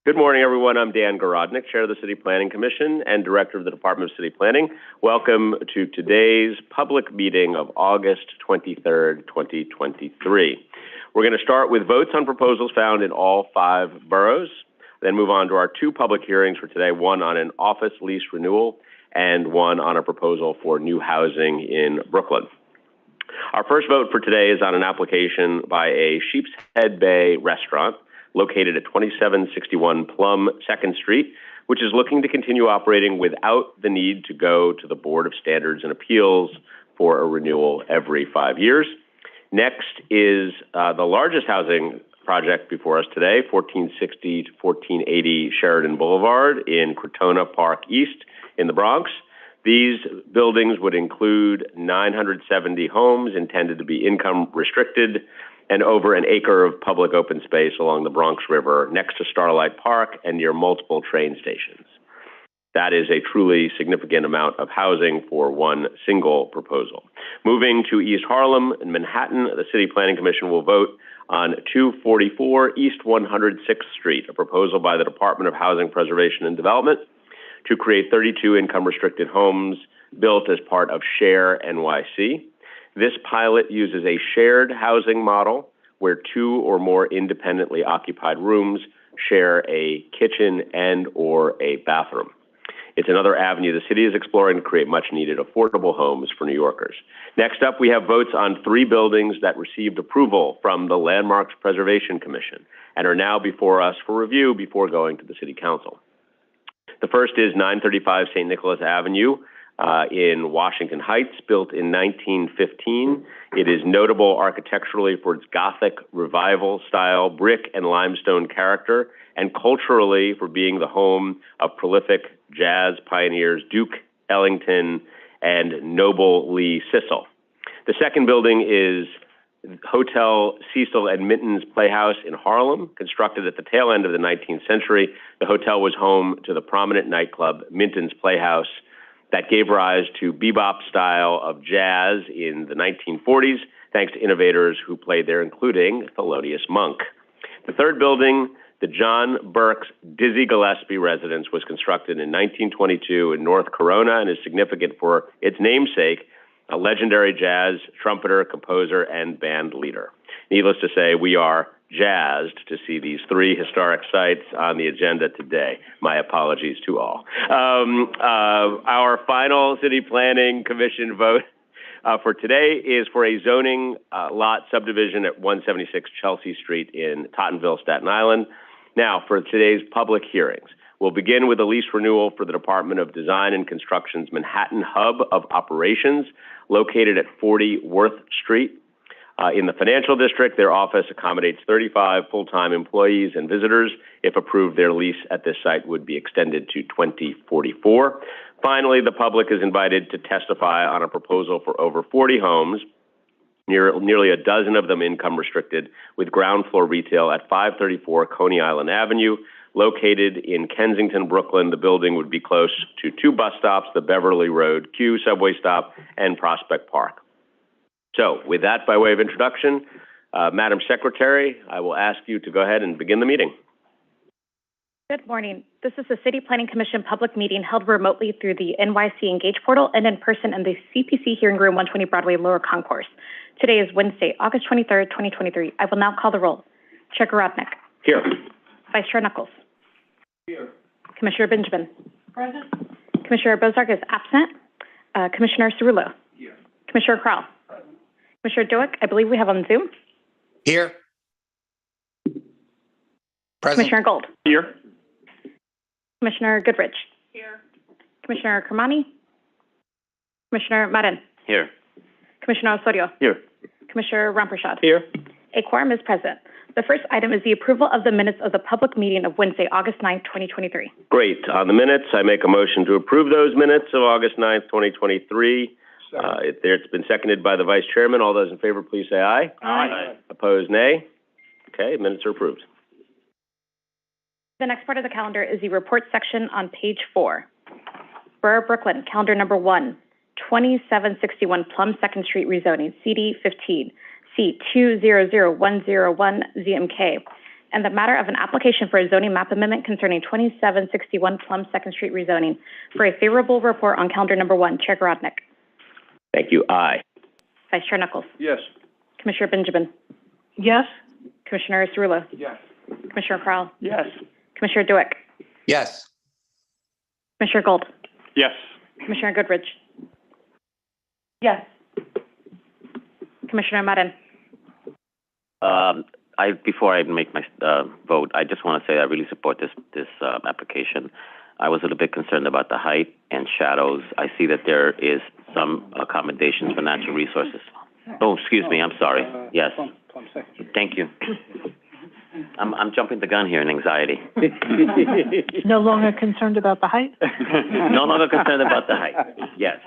Good morning, everyone. I'm Dan Garodnick, Chair of the City Planning Commission and Director of the Department of City Planning. Welcome to today's public meeting of August 23rd, 2023. We're going to start with votes on proposals found in all 5 boroughs, then move on to our 2 public hearings for today, one on an office lease renewal and one on a proposal for new housing in Brooklyn. Our first vote for today is on an application by a Sheepshead Bay restaurant located at 2761 Plum 2nd Street, which is looking to continue operating without the need to go to the Board of Standards and Appeals for a renewal every 5 years. Next is the largest housing project before us today, 1460 to 1480 Sheridan Boulevard in Crotona Park East in the Bronx. These buildings would include 970 homes intended to be income restricted and over an acre of public open space along the Bronx River next to Starlight Park and near multiple train stations. That is a truly significant amount of housing for one single proposal. Moving to East Harlem in Manhattan, the City Planning Commission will vote on 244 East 106th Street, a proposal by the Department of Housing Preservation and Development to create 32 income-restricted homes built as part of Share NYC. This pilot uses a shared housing model where 2 or more independently occupied rooms share a kitchen and or a bathroom. It's another avenue the city is exploring to create much-needed affordable homes for New Yorkers. Next up, we have votes on 3 buildings that received approval from the Landmarks Preservation Commission and are now before us for review before going to the City Council. The first is 935 St. Nicholas Avenue in Washington Heights, built in 1915. It is notable architecturally for its Gothic revival style, brick and limestone character, and culturally for being the home of prolific jazz pioneers Duke Ellington and Noble Lee Sissel. The second building is Hotel Cecil and Minton's Playhouse in Harlem. Constructed at the tail end of the 19th century, the hotel was home to the prominent nightclub Minton's Playhouse that gave rise to bebop style of jazz in the 1940s, thanks to innovators who played there, including Thelonious Monk. The third building, the John Burke's Dizzy Gillespie residence, was constructed in 1922 in North Corona and is significant for its namesake, a legendary jazz trumpeter, composer, and band leader. Needless to say, we are jazzed to see these 3 historic sites on the agenda today. My apologies to all. Our final City Planning Commission vote for today is for a zoning lot subdivision at 176 Chelsea Street in Tottenville, Staten Island. Now, for today's public hearings, we'll begin with a lease renewal for the Department of Design and Construction's Manhattan Hub of Operations, located at 40 Worth Street. In the financial district, their office accommodates 35 full-time employees and visitors. If approved, their lease at this site would be extended to 2044. Finally, the public is invited to testify on a proposal for over 40 homes, nearly a dozen of them income restricted, with ground floor retail at 534 Coney Island Avenue. Located in Kensington, Brooklyn, the building would be close to 2 bus stops, the Beverly Road Q subway stop, and Prospect Park. So, with that by way of introduction, Madam Secretary, I will ask you to go ahead and begin the meeting. Good morning. This is the City Planning Commission public meeting held remotely through the NYC Engage portal and in person in the CPC Hearing Room 120 Broadway, Lower Concourse. Today is Wednesday, August 23rd, 2023. I will now call the roll. Chair Garodnick. Here. Vice Chair Knuckles. Here. Commissioner Benjamin. Present. Commissioner Bozarg is absent. Commissioner Cerullo. Here. Commissioner Crowell. Present. Commissioner Doak, I believe we have on Zoom. Here. Present. Commissioner Gold. Here. Commissioner Goodrich. Here. Commissioner Kermani. Commissioner Marin. Here. Commissioner Osorio. Here. Commissioner Ramprashad. Here. A quorum is present. The first item is the approval of the minutes of the public meeting of Wednesday, August 9th, 2023. Great. On the minutes, I make a motion to approve those minutes of August 9th, 2023. It's been seconded by the Vice Chairman. All those in favor, please say aye. Aye. Opposed, nay. Okay, minutes are approved. The next part of the calendar is the report section on page 4. Borough Brooklyn, calendar number 1, 2761 Plum 2nd Street rezoning, CD 15, C 200101 ZMK, and the matter of an application for a zoning map amendment concerning 2761 Plum 2nd Street rezoning. For a favorable report on calendar number 1, Chair Garodnick. Thank you. Aye. Vice Chair Knuckles. Yes. Commissioner Benjamin. Yes. Commissioner Cerullo. Yes. Commissioner Crowell. Yes. Commissioner Dueck. Yes. Commissioner Gold. Yes. Commissioner Goodridge. Yes. Commissioner Madden. Before I make my vote, I just want to say I really support this application. I was a little bit concerned about the height and shadows. I see that there is some accommodations for natural resources. Oh, excuse me. I'm sorry. Yes. Thank you. I'm jumping the gun here in anxiety. No longer concerned about the height? No longer concerned about the height. Yes.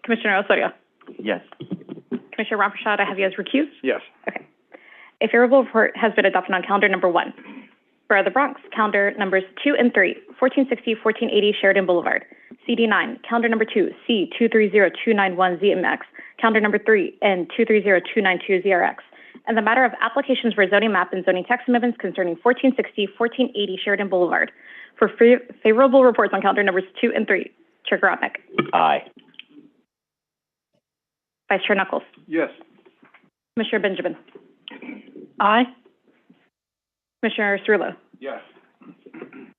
Commissioner Osorio. Yes. Commissioner Ramprashad, I have you as recused. Yes. Okay. A favorable report has been adopted on calendar number 1. For the Bronx, calendar numbers 2 and 3, 1460, 1480 Sheridan Boulevard. CD9, calendar number 2, C230291ZMX, calendar number 3, and 230292ZRX. And the matter of applications for zoning map and zoning text amendments concerning 1460, 1480 Sheridan Boulevard. For favorable reports on calendar numbers 2 and 3, Chair Garodnick. Aye. Vice Chair Knuckles. Yes. Commissioner Benjamin. Aye. Commissioner Cerullo. Yes.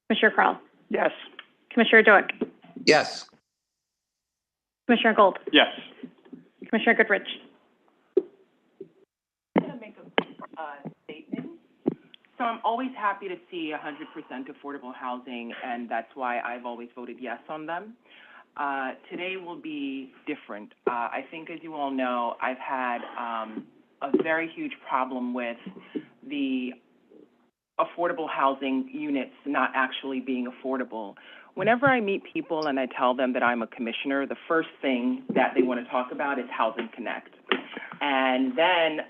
Commissioner Crowell. Yes. Commissioner Dueck. Yes. Commissioner Gold. Yes. Commissioner Goodridge. I'm going to make a statement. So I'm always happy to see 100% affordable housing, and that's why I've always voted yes on them. Today will be different. I think, as you all know, I've had a very huge problem with the affordable housing units not actually being affordable. Whenever I meet people and I tell them that I'm a commissioner, the first thing that they want to talk about is Housing Connect. And then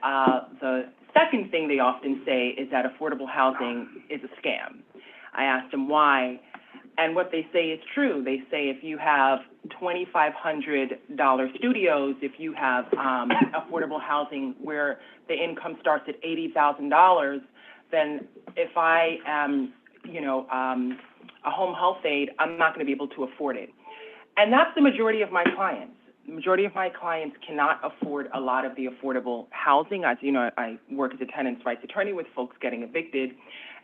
the second thing they often say is that affordable housing is a scam. I asked them why, and what they say is true. They say if you have $2,500 studios, if you have affordable housing where the income starts at $80,000, then if I am, a home health aide, I'm not going to be able to afford it. And that's the majority of my clients. The majority of my clients cannot afford a lot of the affordable housing. As you know, I work as a tenants' rights attorney with folks getting evicted.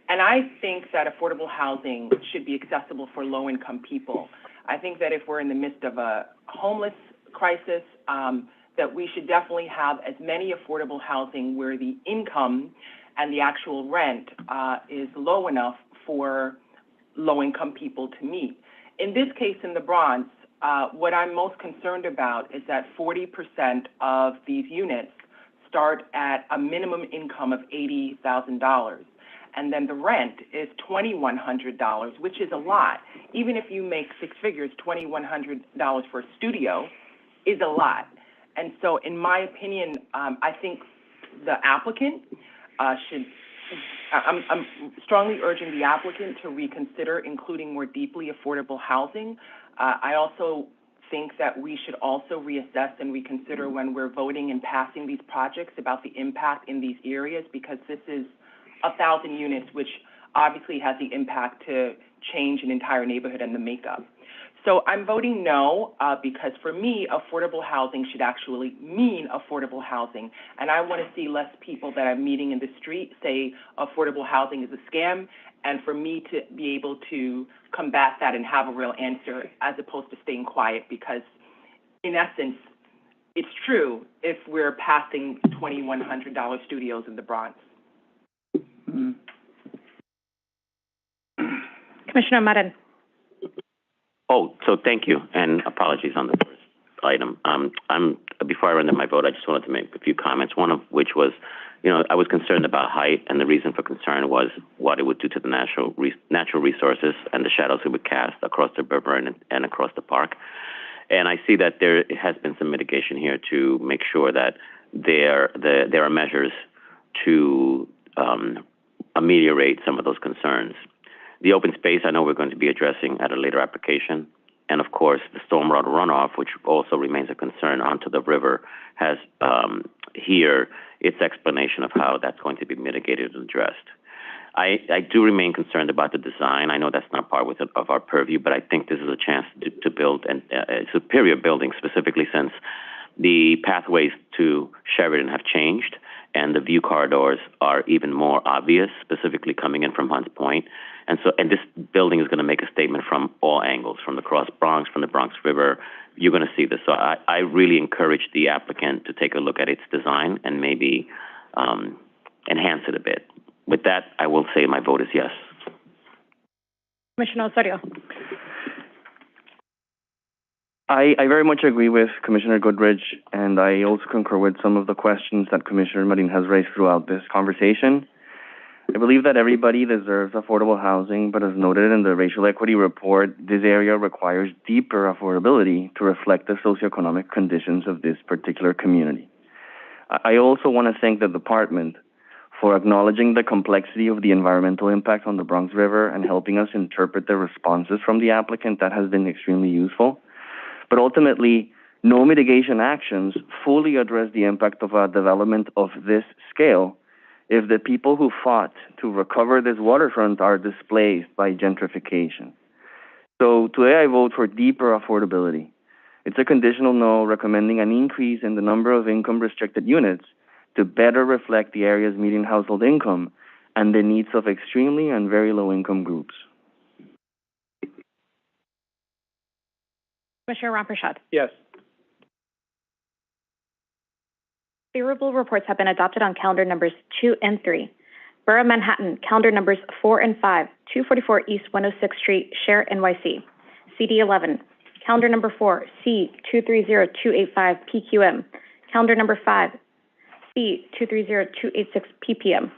And I think that affordable housing should be accessible for low-income people. I think that if we're in the midst of a homeless crisis, that we should definitely have as many affordable housing where the income and the actual rent is low enough for low-income people to meet. In this case, in the Bronx, what I'm most concerned about is that 40% of these units start at a minimum income of $80,000. And then the rent is $2,100, which is a lot. Even if you make six figures, $2,100 for a studio is a lot. And so in my opinion, I think the applicant I'm strongly urging the applicant to reconsider including more deeply affordable housing. I also think that we should also reassess and reconsider when we're voting and passing these projects about the impact in these areas, because this is 1,000 units, which obviously has the impact to change an entire neighborhood and the makeup. So I'm voting no, because for me, affordable housing should actually mean affordable housing. And I want to see less people that I'm meeting in the street say affordable housing is a scam, and for me to be able to combat that and have a real answer as opposed to staying quiet, because in essence, it's true if we're passing $2,100 studios in the Bronx. Commissioner Madden. Oh, so thank you, and apologies on the first item. Before I run to my vote, I just wanted to make a few comments, one of which was, I was concerned about height, and the reason for concern was what it would do to the natural resources and the shadows it would cast across the river and across the park. And I see that there has been some mitigation here to make sure that there are measures to ameliorate some of those concerns. The open space, I know we're going to be addressing at a later application. And of course, the stormwater runoff, which also remains a concern onto the river, has here its explanation of how that's going to be mitigated and addressed. I do remain concerned about the design. I know that's not part of our purview, but I think this is a chance to build a superior building, specifically since the pathways to Sheridan have changed and the view corridors are even more obvious, specifically coming in from Hunts Point. And this building is going to make a statement from all angles, from the Cross Bronx, from the Bronx River. You're going to see this. So I really encourage the applicant to take a look at its design and maybe enhance it a bit. With that, I will say my vote is yes. Commissioner Osorio. I very much agree with Commissioner Goodrich, and I also concur with some of the questions that Commissioner Marin has raised throughout this conversation. I believe that everybody deserves affordable housing, but as noted in the racial equity report, this area requires deeper affordability to reflect the socioeconomic conditions of this particular community. I also want to thank the department for acknowledging the complexity of the environmental impact on the Bronx River and helping us interpret the responses from the applicant. That has been extremely useful. But ultimately, no mitigation actions fully address the impact of a development of this scale if the people who fought to recover this waterfront are displaced by gentrification. So today I vote for deeper affordability. It's a conditional no recommending an increase in the number of income-restricted units to better reflect the area's median household income and the needs of extremely and very low-income groups. Commissioner Ramprashad. Yes. Favorable reports have been adopted on calendar numbers 2 and 3. Borough of Manhattan, calendar numbers 4 and 5, 244 East 106th Street, Share NYC. CD 11, calendar number 4, C230285 PQM. Calendar number 5, C230286 PPM.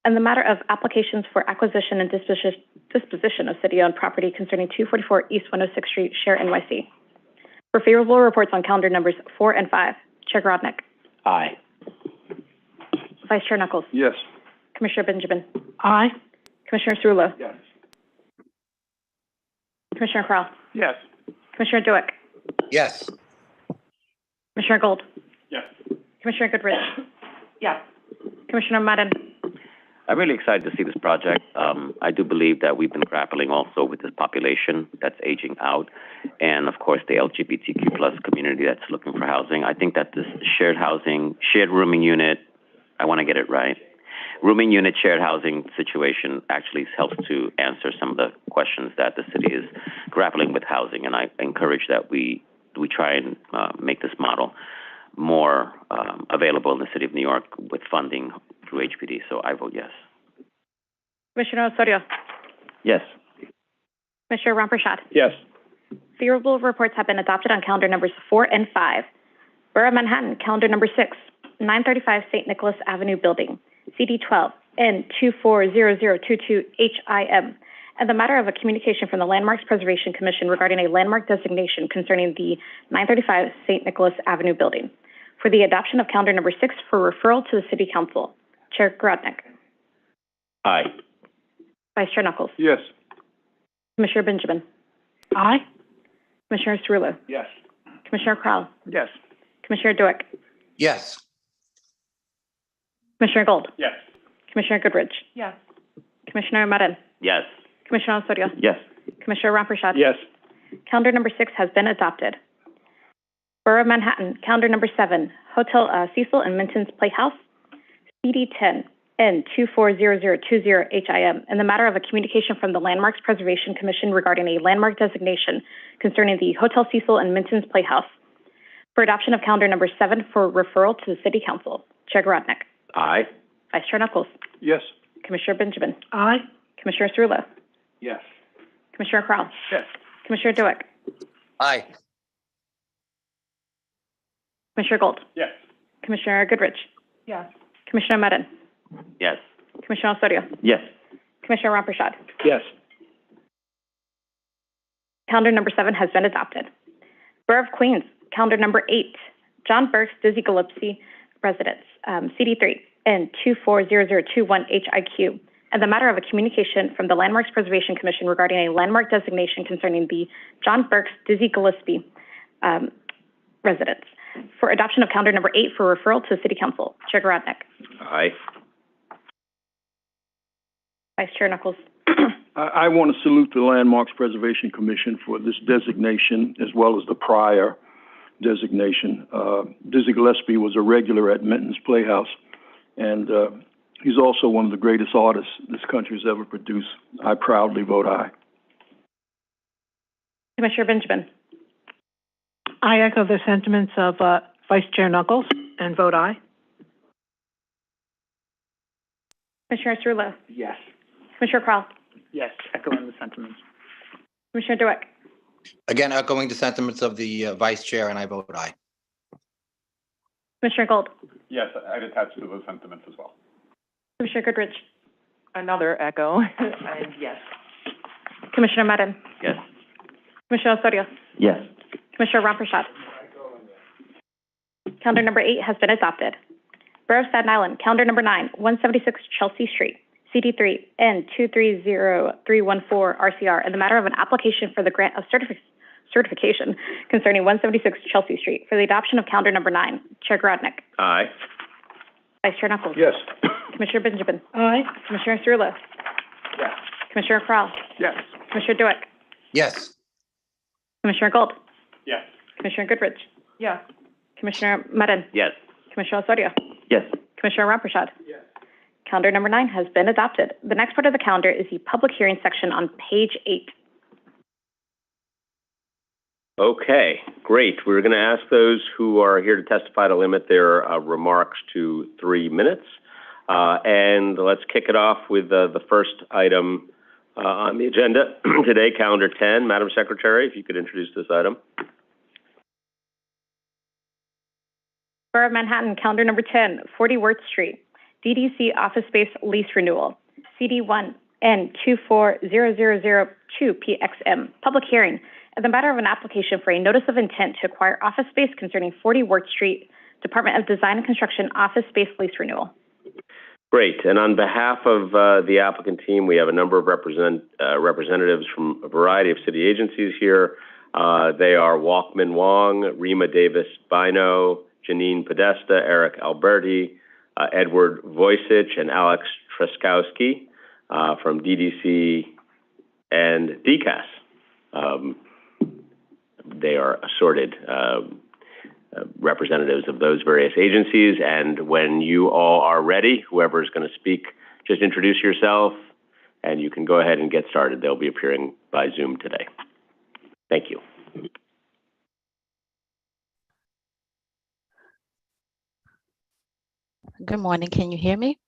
And the matter of applications for acquisition and disposition of city-owned property concerning 244 East 106th Street, Share NYC. For favorable reports on calendar numbers 4 and 5, Chair Grodnick. Aye. Vice Chair Knuckles. Yes. Commissioner Benjamin. Aye. Commissioner Cerullo. Yes. Commissioner Crowell. Yes. Commissioner Dueck. Yes. Commissioner Gold. Yes. Commissioner Goodrich. Yes. Commissioner Madden. I'm really excited to see this project. I do believe that we've been grappling also with this population that's aging out, and of course the LGBTQ plus community that's looking for housing. I think that this shared rooming unit, I want to get it right. Rooming unit shared housing situation actually helps to answer some of the questions that the city is grappling with housing, and I encourage that we try and make this model more available in the city of New York with funding through HPD. So I vote yes. Commissioner Osorio. Yes. Commissioner Ramprashad. Yes. Favorable reports have been adopted on calendar numbers 4 and 5. Borough of Manhattan, calendar number 6, 935 St. Nicholas Avenue Building, CD 12, N240022 HIM, and the matter of a communication from the Landmarks Preservation Commission regarding a landmark designation concerning the 935 St. Nicholas Avenue Building. For the adoption of calendar number 6 for referral to the City Council, Chair Grodnick. Aye. Vice Chair Knuckles. Yes. Commissioner Benjamin. Aye. Commissioner Cerullo. Yes. Commissioner Crowell. Yes. Commissioner Dueck. Yes. Commissioner Gold. Yes. Commissioner Goodrich. Yes. Commissioner Madden. Yes. Commissioner Osorio. Yes. Commissioner Ramprashad. Yes. Calendar number 6 has been adopted. Borough of Manhattan, calendar number 7, Hotel Cecil and Minton's Playhouse, CD 10, N240020 HIM, and the matter of a communication from the Landmarks Preservation Commission regarding a landmark designation concerning the Hotel Cecil and Minton's Playhouse. For adoption of calendar number 7 for referral to the City Council, Chair Grodnick. Aye. Vice Chair Knuckles. Yes. Commissioner Benjamin. Aye. Commissioner Cerullo. Yes. Commissioner Crowell. Yes. Commissioner Dueck. Aye. Commissioner Gold. Yes. Commissioner Goodrich. Yes. Commissioner Madden. Yes. Commissioner Osorio. Yes. Commissioner Ramprashad. Yes. Calendar number 7 has been adopted. Borough of Queens, calendar number 8, John Burks, Dizzy Gillespie Residence, CD3, N240021 HIQ, and the matter of a communication from the Landmarks Preservation Commission regarding a landmark designation concerning the John Burks Dizzy Gillespie residence. For adoption of calendar number 8 for referral to City Council. Chair Garodnick. Aye. Vice Chair Knuckles. I want to salute the Landmarks Preservation Commission for this designation as well as the prior designation. Dizzy Gillespie was a regular at Minton's Playhouse, and he's also one of the greatest artists this country has ever produced. I proudly vote aye. Commissioner Benjamin. I echo the sentiments of Vice Chair Knuckles and vote aye. Commissioner Cerullo. Yes. Commissioner Crowell. Yes, echoing the sentiments. Commissioner DeWitt. Again, echoing the sentiments of the Vice Chair, and I vote aye. Commissioner Gold. Yes, I'd attach to those sentiments as well. Commissioner Goodrich. Another echo, and yes. Commissioner Madden. Yes. Commissioner Osorio. Yes. Commissioner Ramprashad. Calendar number 8 has been adopted. Borough of Staten Island, calendar number 9, 176 Chelsea Street, CD3 N230314 RCR, in the matter of an application for the grant of certification concerning 176 Chelsea Street for the adoption of calendar number 9. Chair Garodnick. Aye. Vice Chair Knuckles. Yes. Commissioner Benjamin. Aye. Commissioner Cerullo. Yes. Commissioner Crowell. Yes. Commissioner DeWitt. Yes. Commissioner Gold. Yes. Commissioner Goodrich. Yes. Commissioner Madden. Yes. Commissioner Osorio. Yes. Commissioner Ramprashad. Yes. Calendar number 9 has been adopted. The next part of the calendar is the public hearing section on page 8. Okay, great. We're going to ask those who are here to testify to limit their remarks to 3 minutes. And let's kick it off with the first item on the agenda today, calendar 10. Madam Secretary, if you could introduce this item. Borough of Manhattan, calendar number 10, 40 Worth Street, DDC office space lease renewal, CD1 N2400002PXM, public hearing, and the matter of an application for a notice of intent to acquire office space concerning 40 Worth Street, Department of Design and Construction office space lease renewal. Great. And on behalf of the applicant team, we have a number of representatives from a variety of city agencies here. They are Walkman Wong, Rima Davis Bino, Janine Podesta, Eric Alberti, Edward Voisich, and Alex Treskowski from DDC and DCAS. They are assorted representatives of those various agencies, and when you all are ready, whoever is going to speak, just introduce yourself, and you can go ahead and get started. They'll be appearing by Zoom today. Thank you. Good morning. Can you hear me?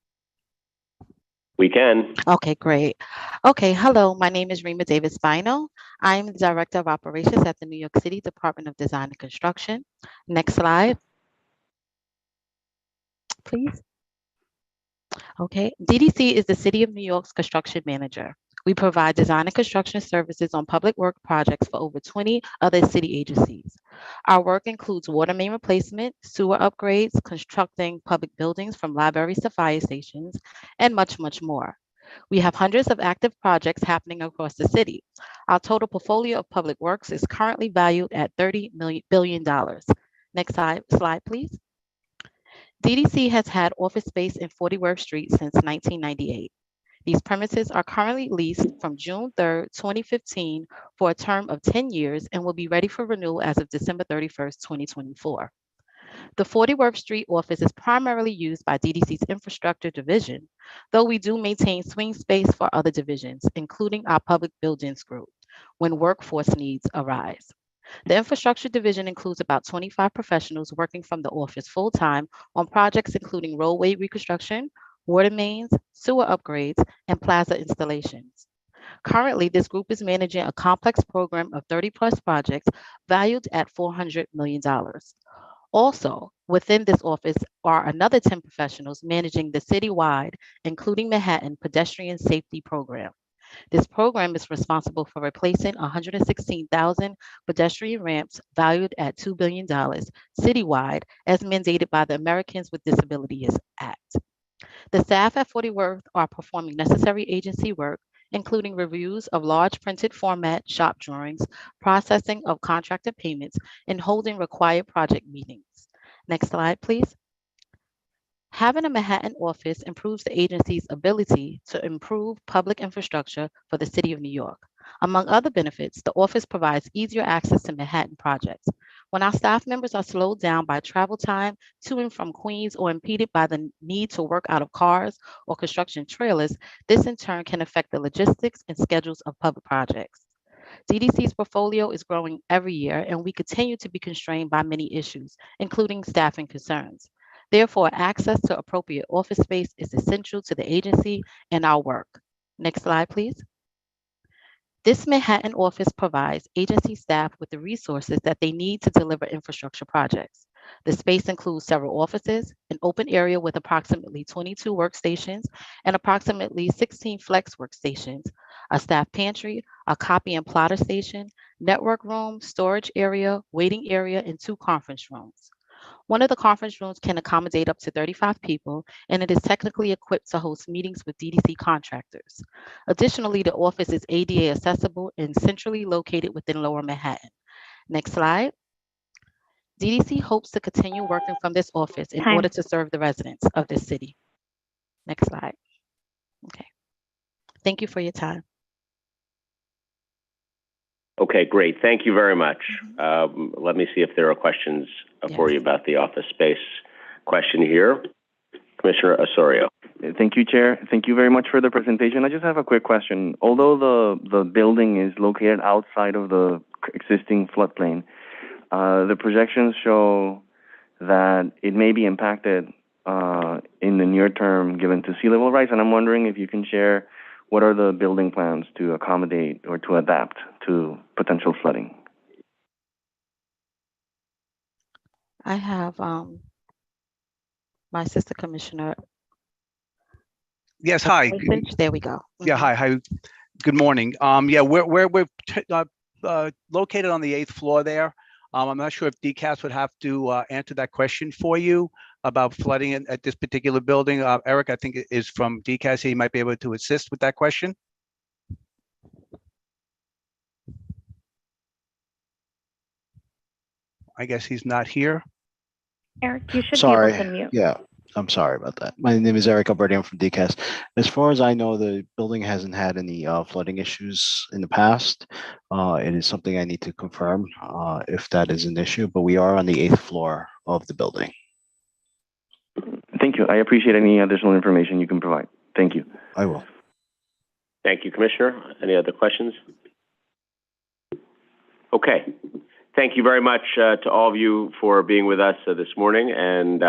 We can. Okay, great. Okay, hello. My name is Rima Davis Bino. I'm the Director of Operations at the New York City Department of Design and Construction. Next slide, please. Okay, DDC is the City of New York's construction manager. We provide design and construction services on public work projects for over 20 other city agencies. Our work includes water main replacement, sewer upgrades, constructing public buildings from libraries to fire stations, and much, much more. We have hundreds of active projects happening across the city. Our total portfolio of public works is currently valued at $30 billion. Next slide, please. DDC has had office space in 40 Worth Street since 1998. These premises are currently leased from June 3rd, 2015 for a term of 10 years and will be ready for renewal as of December 31st, 2024. The 40 Worth Street office is primarily used by DDC's infrastructure division, though we do maintain swing space for other divisions, including our public buildings group, when workforce needs arise. The infrastructure division includes about 25 professionals working from the office full-time on projects including roadway reconstruction, water mains, sewer upgrades, and plaza installations. Currently, this group is managing a complex program of 30+ projects valued at $400 million. Also, within this office are another 10 professionals managing the citywide, including Manhattan, pedestrian safety program. This program is responsible for replacing 116,000 pedestrian ramps valued at $2 billion citywide, as mandated by the Americans with Disabilities Act. The staff at 40 Worth are performing necessary agency work, including reviews of large printed format shop drawings, processing of contracted payments, and holding required project meetings. Next slide, please. Having a Manhattan office improves the agency's ability to improve public infrastructure for the City of New York. Among other benefits, the office provides easier access to Manhattan projects. When our staff members are slowed down by travel time to and from Queens or impeded by the need to work out of cars or construction trailers, this in turn can affect the logistics and schedules of public projects. DDC's portfolio is growing every year, and we continue to be constrained by many issues, including staffing concerns. Therefore, access to appropriate office space is essential to the agency and our work. Next slide, please. This Manhattan office provides agency staff with the resources that they need to deliver infrastructure projects. The space includes several offices, an open area with approximately 22 workstations and approximately 16 flex workstations, a staff pantry, a copy and plotter station, network room, storage area, waiting area, and 2 conference rooms. One of the conference rooms can accommodate up to 35 people, and it is technically equipped to host meetings with DDC contractors. Additionally, the office is ADA accessible and centrally located within Lower Manhattan. Next slide. DDC hopes to continue working from this office in order to serve the residents of this city. Next slide. Okay. Thank you for your time. Okay, great. Thank you very much. Let me see if there are questions for you about the office space question here. Commissioner Osorio. Thank you, Chair. Thank you very much for the presentation. I just have a quick question. Although the building is located outside of the existing floodplain, the projections show that it may be impacted in the near term given to sea level rise, and I'm wondering if you can share what are the building plans to accommodate or to adapt to potential flooding? I have my assistant commissioner. Yes, hi. There we go. Yeah, hi. Good morning. Yeah, we're located on the 8th floor there. I'm not sure if DCAS would have to answer that question for you about flooding at this particular building. Eric, I think, is from DCAS. He might be able to assist with that question. I guess he's not here. Eric, you should be able to mute. Yeah, I'm sorry about that. My name is Eric Alberti. I'm from DCAS. As far as I know, the building hasn't had any flooding issues in the past. It is something I need to confirm if that is an issue, but we are on the 8th floor of the building. Thank you. I appreciate any additional information you can provide. Thank you. I will. Thank you, Commissioner. Any other questions? Okay. Thank you very much to all of you for being with us this morning, and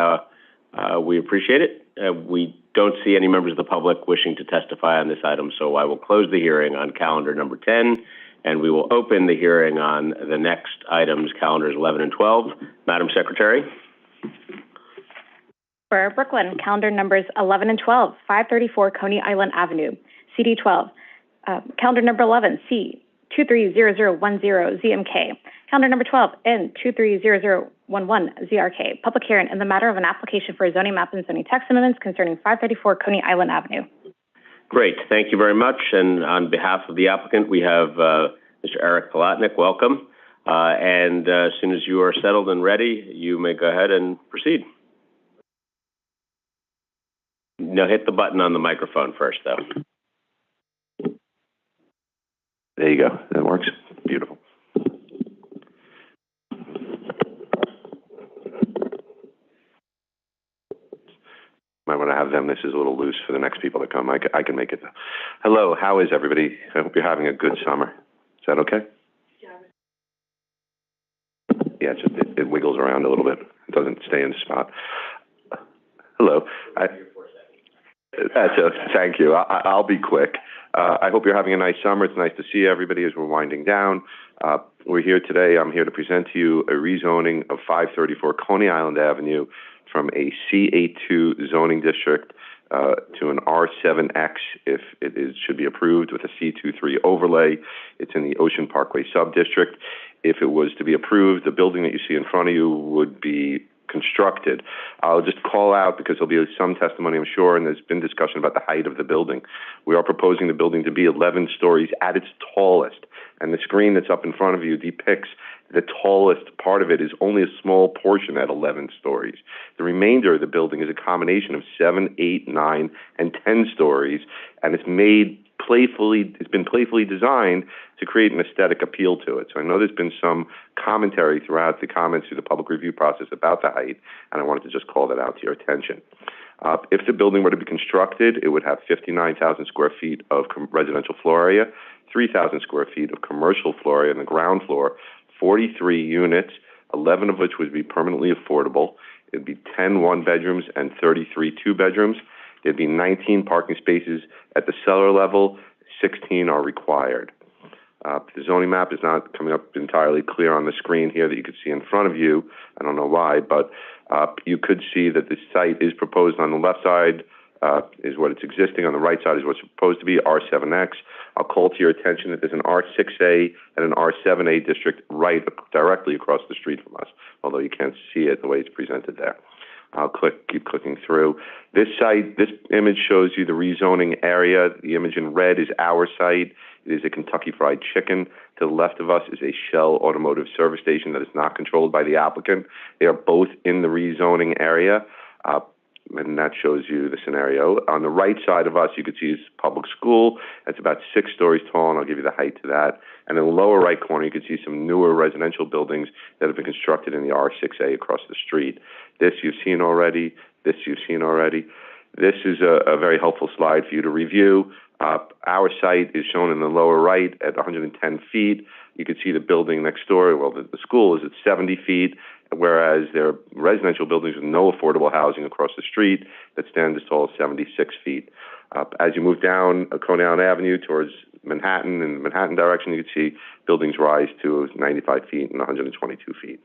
we appreciate it. We don't see any members of the public wishing to testify on this item, so I will close the hearing on calendar number 10, and we will open the hearing on the next items, calendars 11 and 12. Madam Secretary. For Brooklyn, calendar numbers 11 and 12, 534 Coney Island Avenue, CD 12. Calendar number 11, C 230010 ZMK. Calendar number 12, N 230011 ZRK. Public hearing in the matter of an application for a zoning map and zoning text amendments concerning 534 Coney Island Avenue. Great. Thank you very much. And on behalf of the applicant, we have Mr. Eric Palatnik. Welcome. And as soon as you are settled and ready, you may go ahead and proceed. No, hit the button on the microphone first, though. There you go. That works. Beautiful. Might want to have them. This is a little loose for the next people that come. I can make it. Hello. How is everybody? I hope you're having a good summer. Is that okay? Yeah, it wiggles around a little bit. It doesn't stay in the spot. Hello. Thank you. I'll be quick. I hope you're having a nice summer. It's nice to see everybody as we're winding down. We're here today. I'm here to present to you a rezoning of 534 Coney Island Avenue from a C82 zoning district to an R7X if it should be approved with a C23 overlay. It's in the Ocean Parkway subdistrict. If it was to be approved, the building that you see in front of you would be constructed. I'll just call out, because there'll be some testimony, I'm sure, and there's been discussion about the height of the building. We are proposing the building to be 11 stories at its tallest, and the screen that's up in front of you depicts the tallest part of it is only a small portion at 11 stories. The remainder of the building is a combination of 7, 8, 9, and 10 stories, and it's been playfully designed to create an aesthetic appeal to it. So I know there's been some commentary throughout the comments through the public review process about the height, and I wanted to just call that out to your attention. If the building were to be constructed, it would have 59,000 square feet of residential floor area, 3,000 square feet of commercial floor area on the ground floor, 43 units, 11 of which would be permanently affordable. It'd be 10 one-bedrooms and 33 two-bedrooms. There'd be 19 parking spaces at the cellar level, 16 are required. The zoning map is not coming up entirely clear on the screen here that you could see in front of you. I don't know why, but you could see that the site is proposed on the left side, is what it's existing. On the right side is what's proposed to be R7X. I'll call to your attention that there's an R6A and an R7A district right directly across the street from us, although you can't see it the way it's presented there. I'll keep clicking through. This site, this image shows you the rezoning area. The image in red is our site. It is a Kentucky Fried Chicken. To the left of us is a Shell Automotive Service Station that is not controlled by the applicant. They are both in the rezoning area. And that shows you the scenario. On the right side of us, you can see is public school. It's about 6 stories tall, and I'll give you the height to that. And in the lower right corner, you can see some newer residential buildings that have been constructed in the R6A across the street. This you've seen already. This you've seen already. This is a very helpful slide for you to review. Our site is shown in the lower right at 110 feet. You can see the building next door. Well, the school is at 70 feet. Whereas there are residential buildings with no affordable housing across the street that stand as tall as 76 feet. As you move down Coney Island Avenue towards Manhattan, in the Manhattan direction, you can see buildings rise to 95 feet and 122 feet.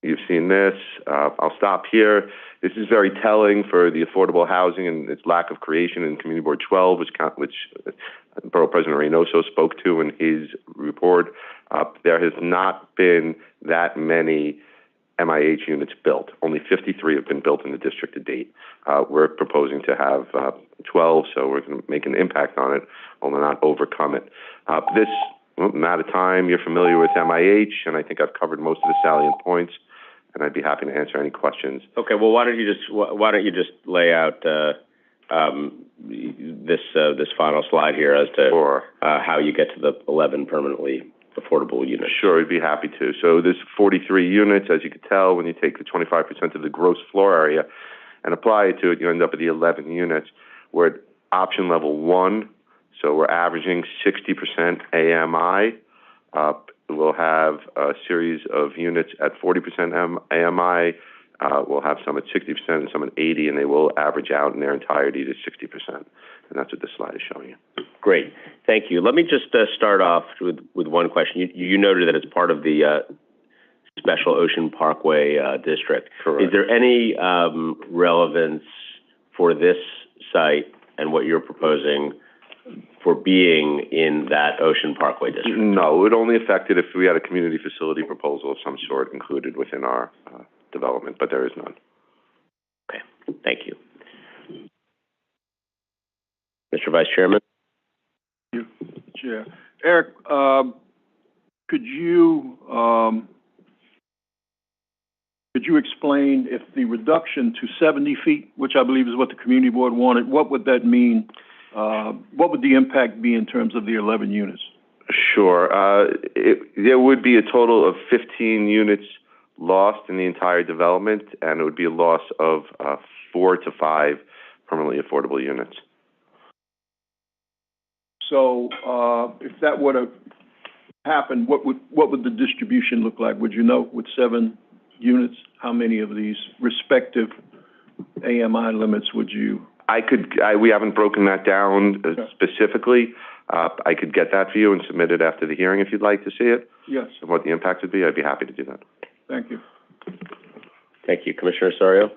You've seen this. I'll stop here. This is very telling for the affordable housing and its lack of creation in Community Board 12, which Borough President Reynoso spoke to in his report. There has not been that many MIH units built. Only 53 have been built in the district to date. We're proposing to have 12, so we're going to make an impact on it, although not overcome it. I'm out of time. You're familiar with MIH, and I think I've covered most of the salient points, and I'd be happy to answer any questions. Okay, well, why don't you just lay out this final slide here as to how you get to the 11 permanently affordable units? Sure, I'd be happy to. So there's 43 units, as you can tell. When you take the 25% of the gross floor area and apply it to it, you end up at the 11 units. We're at option level 1, so we're averaging 60% AMI. We'll have a series of units at 40% AMI. We'll have some at 60% and some at 80%, and they will average out in their entirety to 60%. And that's what this slide is showing you. Great. Thank you. Let me just start off with one question. You noted that it's part of the Special Ocean Parkway District. Correct. Is there any relevance for this site and what you're proposing for being in that Ocean Parkway District? No, it would only affect it if we had a community facility proposal of some sort included within our development, but there is none. Okay. Thank you. Mr. Vice Chairman? Thank you, Chair. Eric, could you explain if the reduction to 70 feet, which I believe is what the community board wanted, what would that mean? What would the impact be in terms of the 11 units? Sure. There would be a total of 15 units lost in the entire development, and it would be a loss of 4 to 5 permanently affordable units. So if that were to happen, what would the distribution look like? Would you know, with 7 units, how many of these respective AMI limits would you? We haven't broken that down specifically. I could get that for you and submit it after the hearing if you'd like to see it. Yes. And what the impact would be, I'd be happy to do that. Thank you. Thank you. Commissioner Osorio?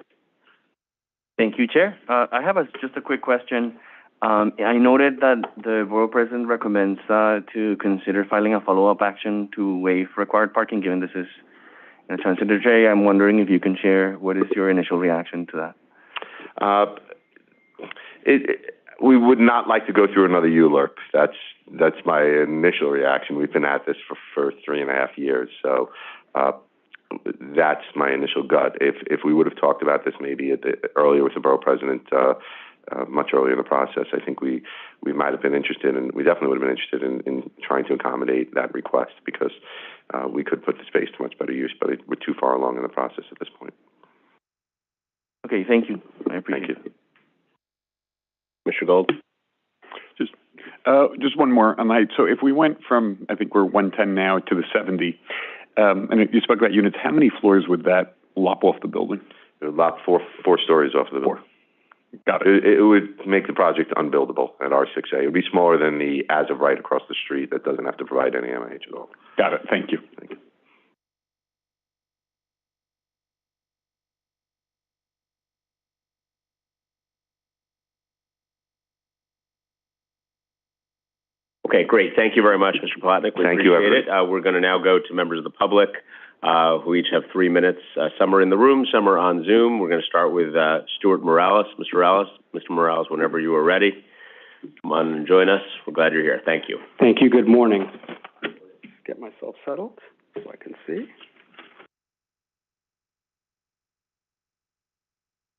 Thank you, Chair. I have just a quick question. I noted that the Borough President recommends to consider filing a follow-up action to waive required parking, given this is Senator I'm wondering if you can share what is your initial reaction to that? We would not like to go through another ULURP. That's my initial reaction. We've been at this for 3.5 years, so that's my initial gut. If we would have talked about this maybe earlier with the borough president, much earlier in the process, I think we might have been interested, and we definitely would have been interested in trying to accommodate that request, because we could put the space to much better use, but we're too far along in the process at this point. Okay, thank you. I appreciate it. Mr. Gold? Just one more on height. So if we went from, I think we're 110 now, to the 70, and you spoke about units, how many floors would that lop off the building? It would lop four stories off the building. Got it. It would make the project unbuildable at R6A. It would be smaller than the as-of-right across the street that doesn't have to provide any MH at all. Got it. Thank you. Thank you. Okay, great. Thank you very much, Mr. Plotnick. We appreciate it. We're going to now go to members of the public who each have 3 minutes. Some are in the room, some are on Zoom. We're going to start with Stuart Morales. Mr. Morales, whenever you are ready, come on and join us. We're glad you're here. Thank you. Thank you. Good morning. Get myself settled so I can see.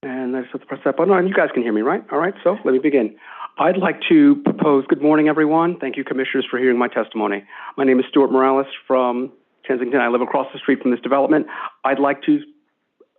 And I just have to press that button. And you guys can hear me, right? All right, so let me begin. I'd like to propose, good morning, everyone. Thank you, commissioners, for hearing my testimony. My name is Stuart Morales from Kensington. I live across the street from this development. I'd like to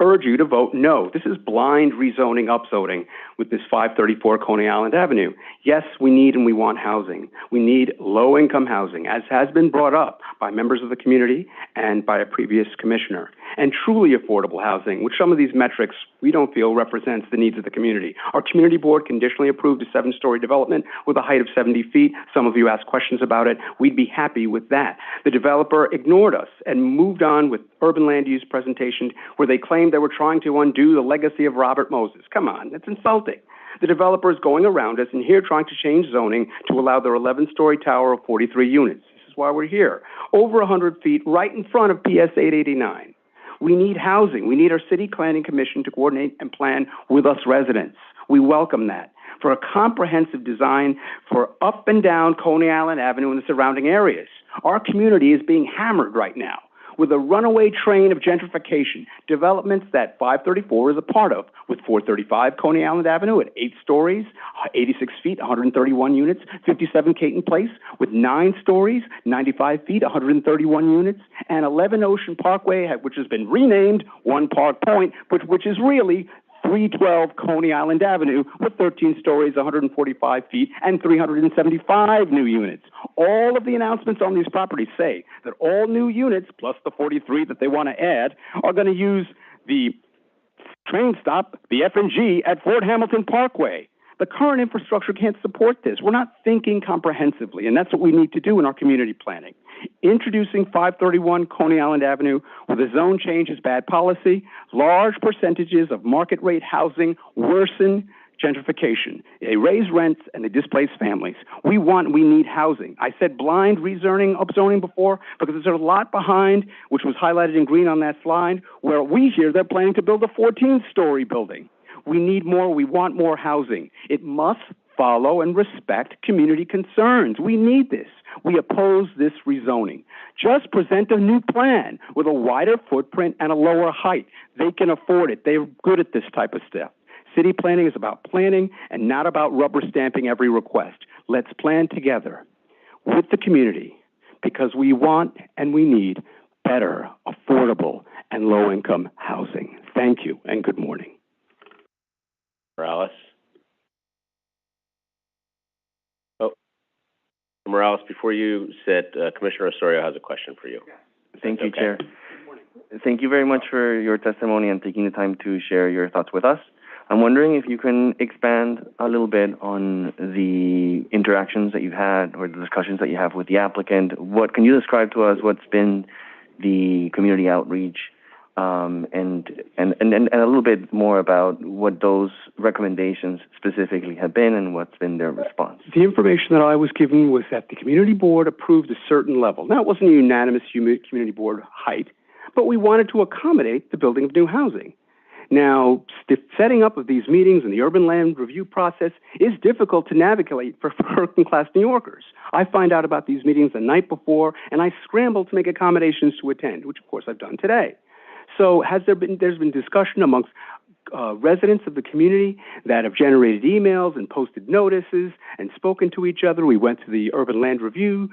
urge you to vote no. This is blind rezoning, upzoning with this 534 Coney Island Avenue. Yes, we need and we want housing. We need low-income housing, as has been brought up by members of the community and by a previous commissioner, and truly affordable housing, which some of these metrics we don't feel represents the needs of the community. Our community board conditionally approved a 7-story development with a height of 70 feet. Some of you asked questions about it. We'd be happy with that. The developer ignored us and moved on with urban land use presentation where they claimed they were trying to undo the legacy of Robert Moses. Come on, that's insulting. The developer is going around us and here trying to change zoning to allow their 11-story tower of 43 units. This is why we're here. Over 100 feet right in front of PS 889. We need housing. We need our city planning commission to coordinate and plan with us residents. We welcome that. For a comprehensive design for up and down Coney Island Avenue and the surrounding areas. Our community is being hammered right now with a runaway train of gentrification, developments that 534 is a part of, with 435 Coney Island Avenue at 8 stories, 86 feet, 131 units, 57 Caton Place with 9 stories, 95 feet, 131 units, and 11 Ocean Parkway, which has been renamed One Park Point, which is really 312 Coney Island Avenue with 13 stories, 145 feet, and 375 new units. All of the announcements on these properties say that all new units, plus the 43 that they want to add, are going to use the train stop, the F&G, at Fort Hamilton Parkway. The current infrastructure can't support this. We're not thinking comprehensively, and that's what we need to do in our community planning. Introducing 531 Coney Island Avenue with a zone change is bad policy. Large percentages of market rate housing worsen gentrification. They raise rents and they displace families. We need housing. I said blind rezoning, upzoning before because there's a lot behind, which was highlighted in green on that slide, where we hear they're planning to build a 14-story building. We need more. We want more housing. It must follow and respect community concerns. We need this. We oppose this rezoning. Just present a new plan with a wider footprint and a lower height. They can afford it. They're good at this type of stuff. City planning is about planning and not about rubber stamping every request. Let's plan together with the community because we want and we need better, affordable, and low-income housing. Thank you and good morning. Morales. Morales, before you sit, Commissioner Osorio has a question for you. Thank you, Chair. Thank you very much for your testimony and taking the time to share your thoughts with us. I'm wondering if you can expand a little bit on the interactions that you've had or the discussions that you have with the applicant. What can you describe to us what's been the community outreach and a little bit more about what those recommendations specifically have been and what's been their response? The information that I was given was that the community board approved a certain level. Now, it wasn't a unanimous community board height, but we wanted to accommodate the building of new housing. Now, the setting up of these meetings and the urban land review process is difficult to navigate for working-class New Yorkers. I find out about these meetings the night before, and I scramble to make accommodations to attend, which of course I've done today. So there's been discussion amongst residents of the community that have generated emails and posted notices and spoken to each other. We went to the urban land review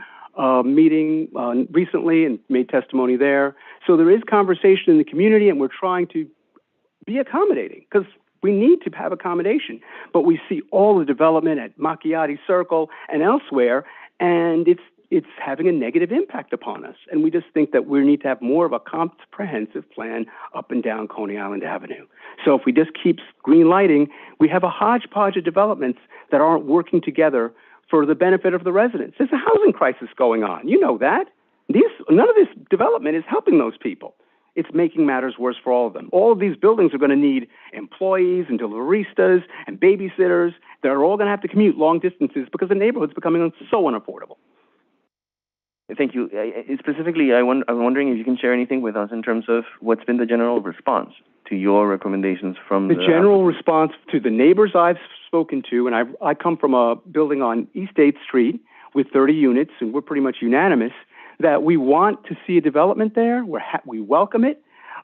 meeting recently and made testimony there. So there is conversation in the community, and we're trying to be accommodating because we need to have accommodation. But we see all the development at Macchiati Circle and elsewhere, and it's having a negative impact upon us. And we just think that we need to have more of a comprehensive plan up and down Coney Island Avenue. So if we just keep green lighting, we have a hodgepodge of developments that aren't working together for the benefit of the residents. There's a housing crisis going on. You know that. None of this development is helping those people. It's making matters worse for all of them. All of these buildings are going to need employees and deliveristas and babysitters. They're all going to have to commute long distances because the neighborhood's becoming so unaffordable. Thank you. Specifically, I'm wondering if you can share anything with us in terms of what's been the general response to your recommendations from the general response to the neighbors I've spoken to, and I come from a building on East 8th Street with 30 units, and we're pretty much unanimous that we want to see a development there. We welcome it.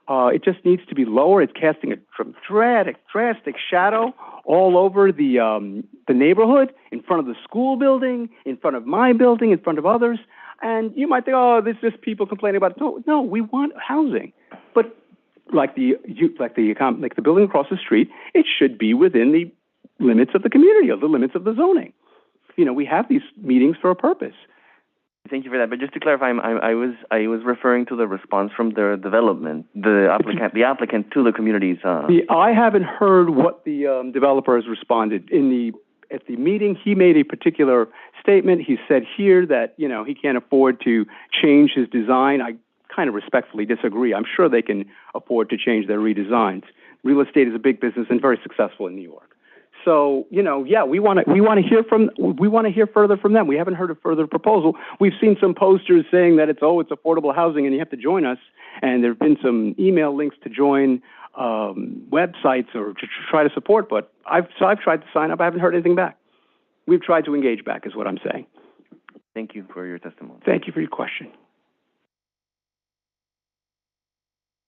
It just needs to be lower. It's casting a drastic shadow all over the neighborhood, in front of the school building, in front of my building, in front of others. And you might think, oh, there's just people complaining about it. No, we want housing. But like the building across the street, it should be within the limits of the community, or the limits of the zoning. You know, we have these meetings for a purpose. Thank you for that. But just to clarify, I was referring to the response from the development, the applicant to the communities. I haven't heard what the developer has responded. At the meeting, he made a particular statement. He said here that, you know, he can't afford to change his design. I kind of respectfully disagree. I'm sure they can afford to change their redesigns. Real estate is a big business and very successful in New York. So, you know, yeah, we want to hear further from them. We haven't heard a further proposal. We've seen some posters saying that it's affordable housing and you have to join us. And there have been some email links to join websites or to try to support. But I've tried to sign up. I haven't heard anything back. We've tried to engage back, is what I'm saying. Thank you for your testimony. Thank you for your question.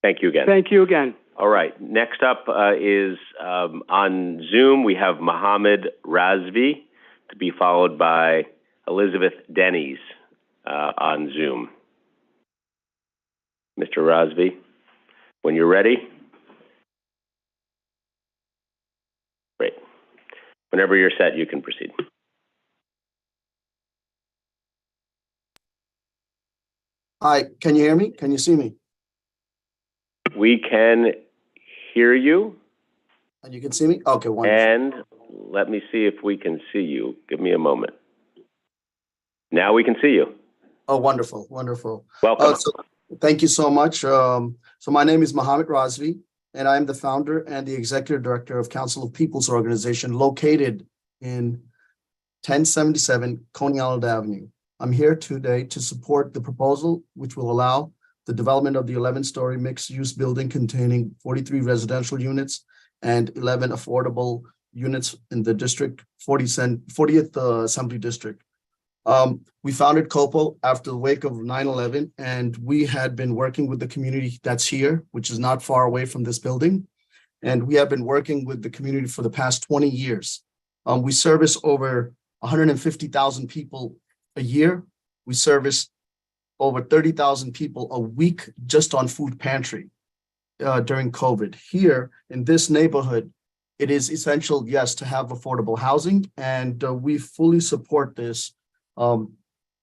Thank you again. Thank you again. All right. Next up is on Zoom, we have Mohammed Razvi, to be followed by Elizabeth Denny's on Zoom. Mr. Razvi, when you're ready. Great. Whenever you're set, you can proceed. Hi, can you hear me? Can you see me? We can hear you. And you can see me? Okay, wonderful. And let me see if we can see you. Give me a moment. Now we can see you. Oh, wonderful, wonderful. Welcome. Thank you so much. So my name is Mohammed Razvi, and I am the founder and the executive director of Council of People's Organization located in 1077 Coney Island Avenue. I'm here today to support the proposal, which will allow the development of the 11-story mixed-use building containing 43 residential units and 11 affordable units in the district, 40th Assembly District. We founded COPO after the wake of 9/11, and we had been working with the community that's here, which is not far away from this building. And we have been working with the community for the past 20 years. We service over 150,000 people a year. We service over 30,000 people a week just on food pantry during COVID. Here in this neighborhood, it is essential, yes, to have affordable housing, and we fully support this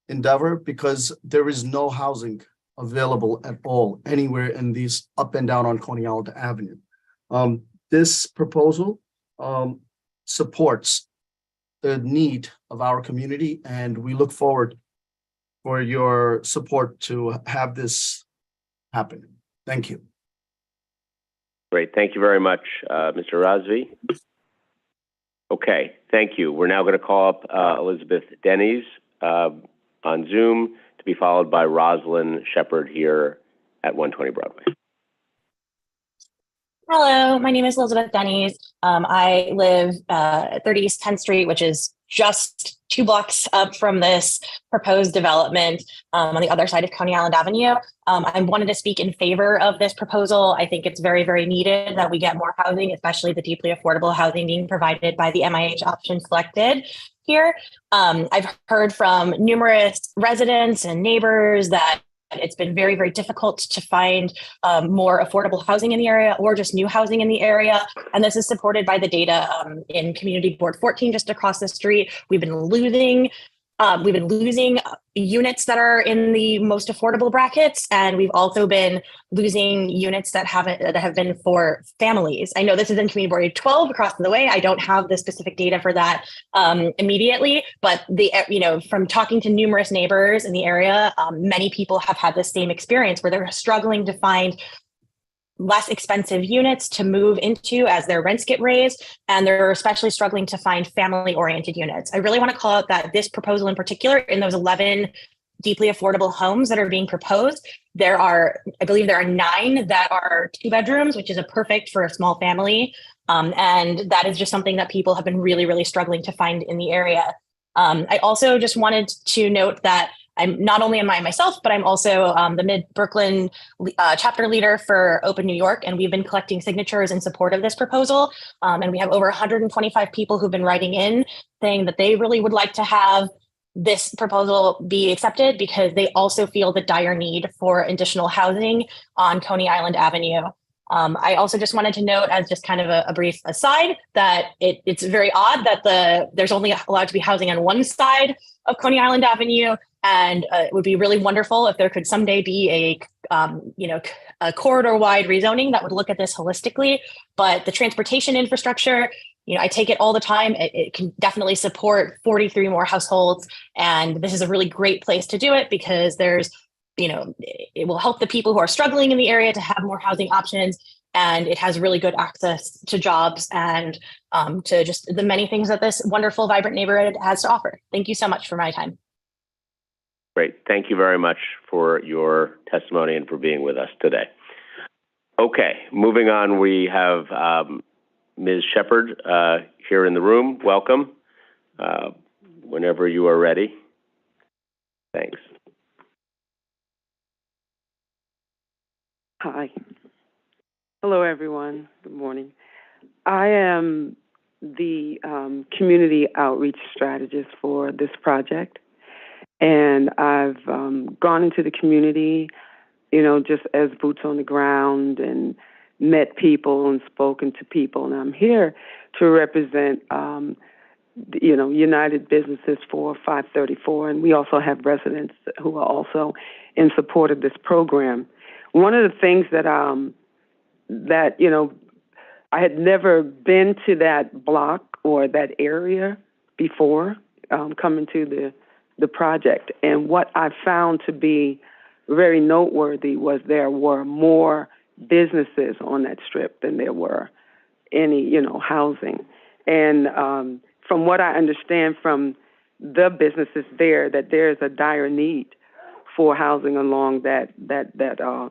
endeavor because there is no housing available at all anywhere in these up and down on Coney Island Avenue. This proposal supports the need of our community, and we look forward for your support to have this happen. Thank you. Great. Thank you very much, Mr. Razvi. Okay, thank you. We're now going to call up Elizabeth Denny's on Zoom, to be followed by Rosalind Shepard here at 120 Broadway. Hello, my name is Elizabeth Denny's. I live at 30 East 10th Street, which is just 2 blocks up from this proposed development on the other side of Coney Island Avenue. I wanted to speak in favor of this proposal. I think it's very, very needed that we get more housing, especially the deeply affordable housing being provided by the MIH option selected here. I've heard from numerous residents and neighbors that it's been very, very difficult to find more affordable housing in the area or just new housing in the area. And this is supported by the data in Community Board 14 just across the street. We've been losing units that are in the most affordable brackets, and we've also been losing units that have been for families. I know this is in Community Board 12 across the way. I don't have the specific data for that immediately, but from talking to numerous neighbors in the area, many people have had the same experience where they're struggling to find less expensive units to move into as their rents get raised, and they're especially struggling to find family-oriented units. I really want to call out that this proposal in particular, in those 11 deeply affordable homes that are being proposed, I believe there are 9 that are 2 bedrooms, which is perfect for a small family. And that is just something that people have been really, really struggling to find in the area. I also just wanted to note that I'm not only am I myself, but I'm also the Mid-Brooklyn chapter leader for Open New York, and we've been collecting signatures in support of this proposal. And we have over 125 people who've been writing in saying that they really would like to have this proposal be accepted because they also feel the dire need for additional housing on Coney Island Avenue. I also just wanted to note, as just kind of a brief aside, that it's very odd that there's only allowed to be housing on one side of Coney Island Avenue. And it would be really wonderful if there could someday be a corridor-wide rezoning that would look at this holistically. But the transportation infrastructure, I take it all the time. It can definitely support 43 more households. And this is a really great place to do it because it will help the people who are struggling in the area to have more housing options. And it has really good access to jobs and to just the many things that this wonderful, vibrant neighborhood has to offer. Thank you so much for my time. Great. Thank you very much for your testimony and for being with us today. Okay, moving on, we have Ms. Shepard here in the room. Welcome. Whenever you are ready. Thanks. Hi. Hello, everyone. Good morning. I am the community outreach strategist for this project. And I've gone into the community, just as boots on the ground and met people and spoken to people. And I'm here to represent, United Businesses for 534. And we also have residents who are also in support of this program. One of the things that I had never been to that block or that area before coming to the project. And what I found to be very noteworthy was there were more businesses on that strip than there were any, housing. And from what I understand from the businesses there, that there's a dire need for housing along that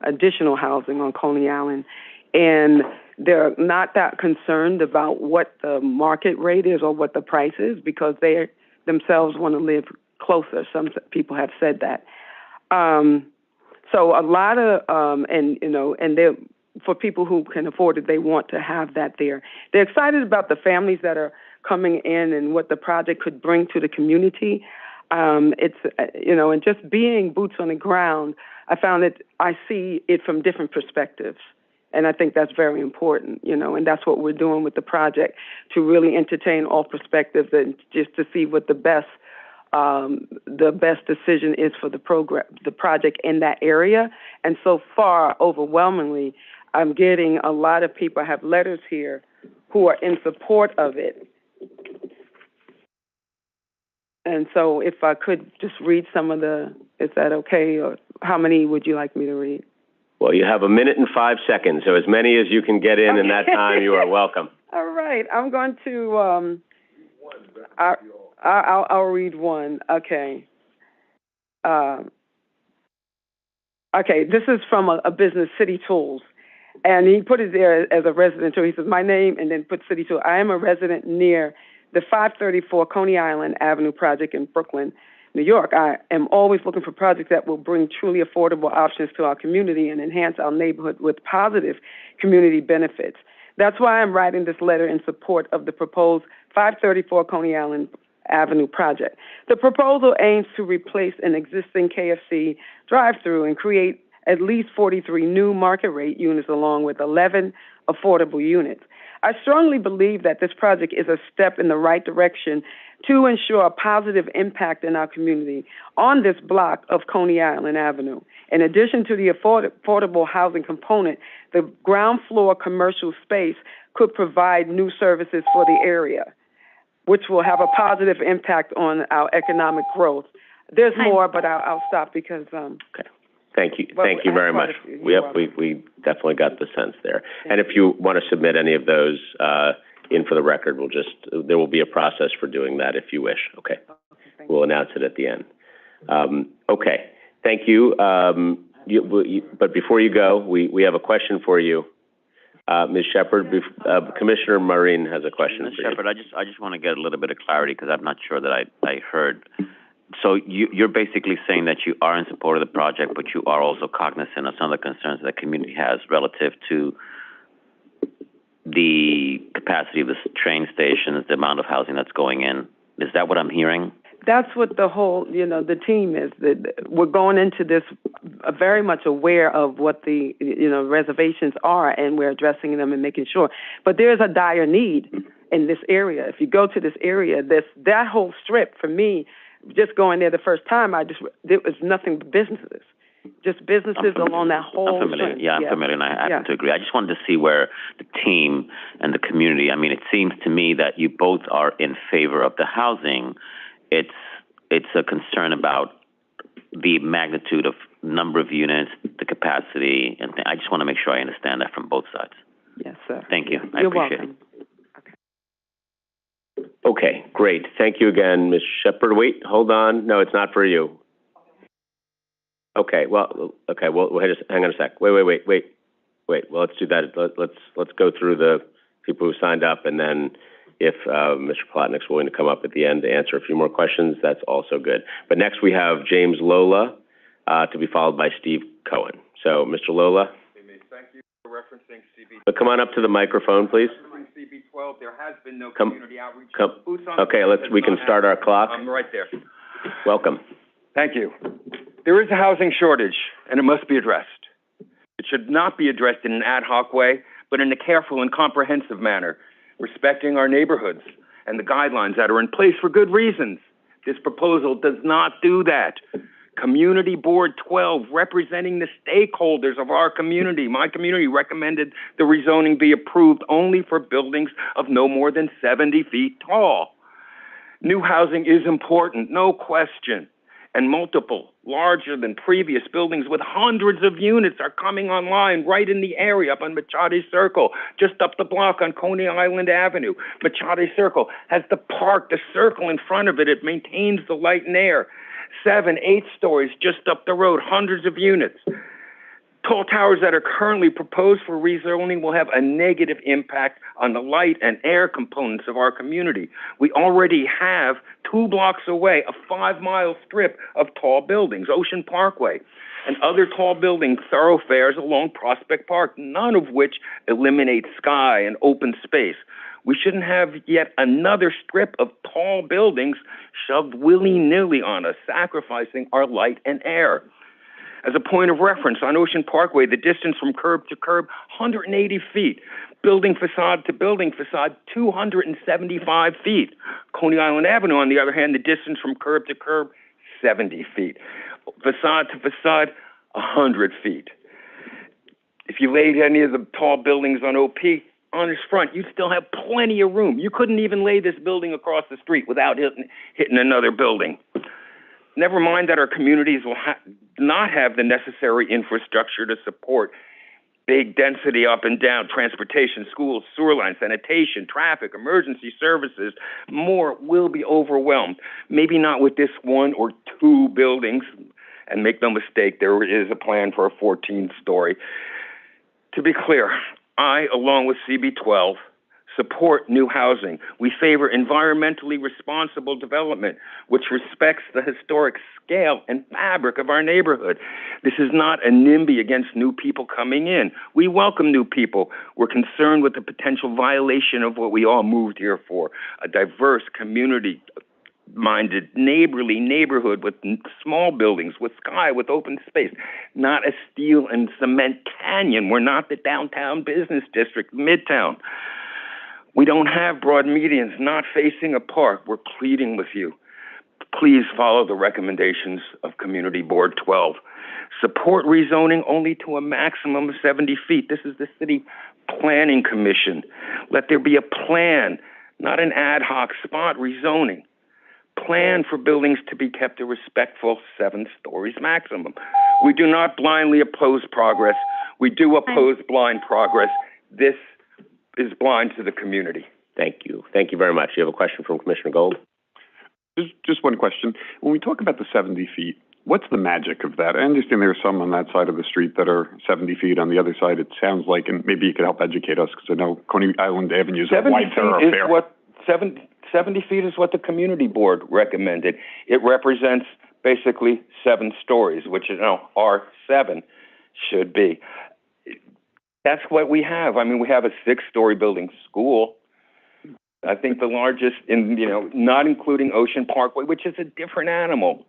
additional housing on Coney Island. And they're not that concerned about what the market rate is or what the price is because they themselves want to live closer. Some people have said that. So a lot of, and they're, for people who can afford it, they want to have that there. They're excited about the families that are coming in and what the project could bring to the community. It's, and just being boots on the ground, I found that I see it from different perspectives. And I think that's very important, and that's what we're doing with the project, to really entertain all perspectives and just to see what the best decision is for the project in that area. And so far, overwhelmingly, I'm getting a lot of people. I have letters here who are in support of it. And so if I could just read some of is that okay? Or how many would you like me to read? Well, you have 1 minute and 5 seconds, so as many as you can get in that time, you are welcome. All right. I'm going to, I'll read one. Okay. Okay, this is from a business, City Tools. And he put it there as a resident too. He says, my name, and then put City Tools. I am a resident near the 534 Coney Island Avenue project in Brooklyn, New York. I am always looking for projects that will bring truly affordable options to our community and enhance our neighborhood with positive community benefits. That's why I'm writing this letter in support of the proposed 534 Coney Island Avenue project. The proposal aims to replace an existing KFC drive-through and create at least 43 new market rate units along with 11 affordable units. I strongly believe that this project is a step in the right direction to ensure a positive impact in our community on this block of Coney Island Avenue. In addition to the affordable housing component, the ground floor commercial space could provide new services for the area, which will have a positive impact on our economic growth. There's more, but I'll stop because... Okay. Thank you. Thank you very much. We definitely got the sense there. And if you want to submit any of those in for the record, there will be a process for doing that if you wish. Okay. We'll announce it at the end. Okay. Thank you. But before you go, we have a question for you. Ms. Shepard, Commissioner Maureen has a question for you. Shepard, I just want to get a little bit of clarity because I'm not sure that I heard. So you're basically saying that you are in support of the project, but you are also cognizant of some of the concerns that the community has relative to the capacity of the train stations, the amount of housing that's going in. Is that what I'm hearing? That's what the whole, the team is. We're going into this very much aware of what the, reservations are, and we're addressing them and making sure. But there's a dire need in this area. If you go to this area, that whole strip, for me, just going there the first time, there was nothing but businesses. Just businesses along that whole I'm familiar. string. Yeah, I'm familiar, and I happen to agree. I just wanted to see where the team and the community, it seems to me that you both are in favor of the housing. It's a concern about the magnitude of number of units, the capacity, and I just want to make sure I understand that from both sides. Yes, sir. Thank you. I You're appreciate welcome. it. Okay, great. Thank you again, Ms. Shepard. Wait, hold on. No, it's not for you. Okay, well, hang on a sec. Wait. Well, let's do that. Let's go through the people who signed up, and then if Mr. Plotnick's willing to come up at the end to answer a few more questions, that's also good. But next we have James Lola, to be followed by Steve Cohen. So, Mr. Lola. Thank you for referencing CB. But come on up to the microphone, please. CB 12, there has been no community outreach. Okay, we can start our clock. I'm right there. Welcome. Thank you. There is a housing shortage, and it must be addressed. It should not be addressed in an ad hoc way, but in a careful and comprehensive manner, respecting our neighborhoods and the guidelines that are in place for good reasons. This proposal does not do that. Community Board 12, representing the stakeholders of our community, my community, recommended the rezoning be approved only for buildings of no more than 70 feet tall. New housing is important, no question, and multiple, larger than previous buildings with hundreds of units are coming online right in the area up on Machado Circle, just up the block on Coney Island Avenue. Machado Circle has the park, the circle in front of it. It maintains the light and air. 7, 8 stories just up the road, hundreds of units. Tall towers that are currently proposed for rezoning will have a negative impact on the light and air components of our community. We already have 2 blocks away a 5-mile strip of tall buildings, Ocean Parkway, and other tall building thoroughfares along Prospect Park, none of which eliminate sky and open space. We shouldn't have yet another strip of tall buildings shoved willy-nilly on us, sacrificing our light and air. As a point of reference, on Ocean Parkway, the distance from curb to curb, 180 feet. Building facade to building facade, 275 feet. Coney Island Avenue, on the other hand, the distance from curb to curb, 70 feet. Facade to facade, 100 feet. If you laid any of the tall buildings on OP, on its front, you'd still have plenty of room. You couldn't even lay this building across the street without hitting another building. Never mind that our communities will not have the necessary infrastructure to support big density up and down, transportation, schools, sewer lines, sanitation, traffic, emergency services. More will be overwhelmed. Maybe not with this 1 or 2 buildings, And make no mistake, there is a plan for a 14-story. To be clear, I, along with CB12, support new housing. We favor environmentally responsible development, which respects the historic scale and fabric of our neighborhood. This is not a NIMBY against new people coming in. We welcome new people. We're concerned with the potential violation of what we all moved here for, a diverse community-minded, neighborly neighborhood with small buildings, with sky, with open space, not a steel and cement canyon. We're not the downtown business district, Midtown. We don't have broad medians, not facing a park. We're pleading with you. Please follow the recommendations of Community Board 12. Support rezoning only to a maximum of 70 feet. This is the City Planning Commission. Let there be a plan, not an ad hoc spot rezoning. Plan for buildings to be kept a respectful 7 stories maximum. We do not blindly oppose progress. We do oppose blind progress. This is blind to the community. Thank you. Thank you very much. You have a question from Commissioner Gold? Just one question. When we talk about the 70 feet, what's the magic of that? I understand there are some on that side of the street that are 70 feet. On the other side, it sounds like, and maybe you could help educate us, because I know Coney Island Avenue is a wide thoroughfare. 70 feet is what the community board recommended. It represents basically 7 stories, which is our 7 should be. That's what we have. I mean, we have a 6-story building school. I think the largest not including Ocean Parkway, which is a different animal.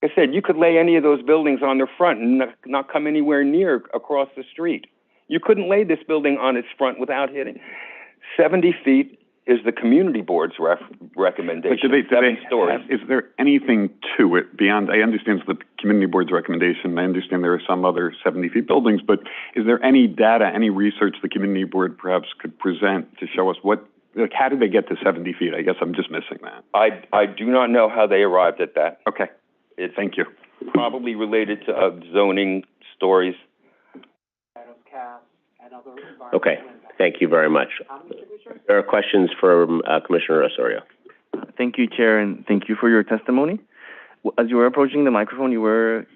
Like I said, you could lay any of those buildings on their front and not come anywhere near across the street. You couldn't lay this building on its front without hitting. 70 feet is the community board's recommendation. But 7 stories. Is there anything to it beyond? I understand it's the community board's recommendation. I understand there are some other 70 feet buildings, but is there any data, any research the community board perhaps could present to show us how did they get to 70 feet? I guess I'm just missing that. I do not know how they arrived at that. Okay. Thank you. Probably related to zoning stories. Okay. Thank you very much. There are questions from Commissioner Osorio. Thank you, Chair, and thank you for your testimony. As you were approaching the microphone, you were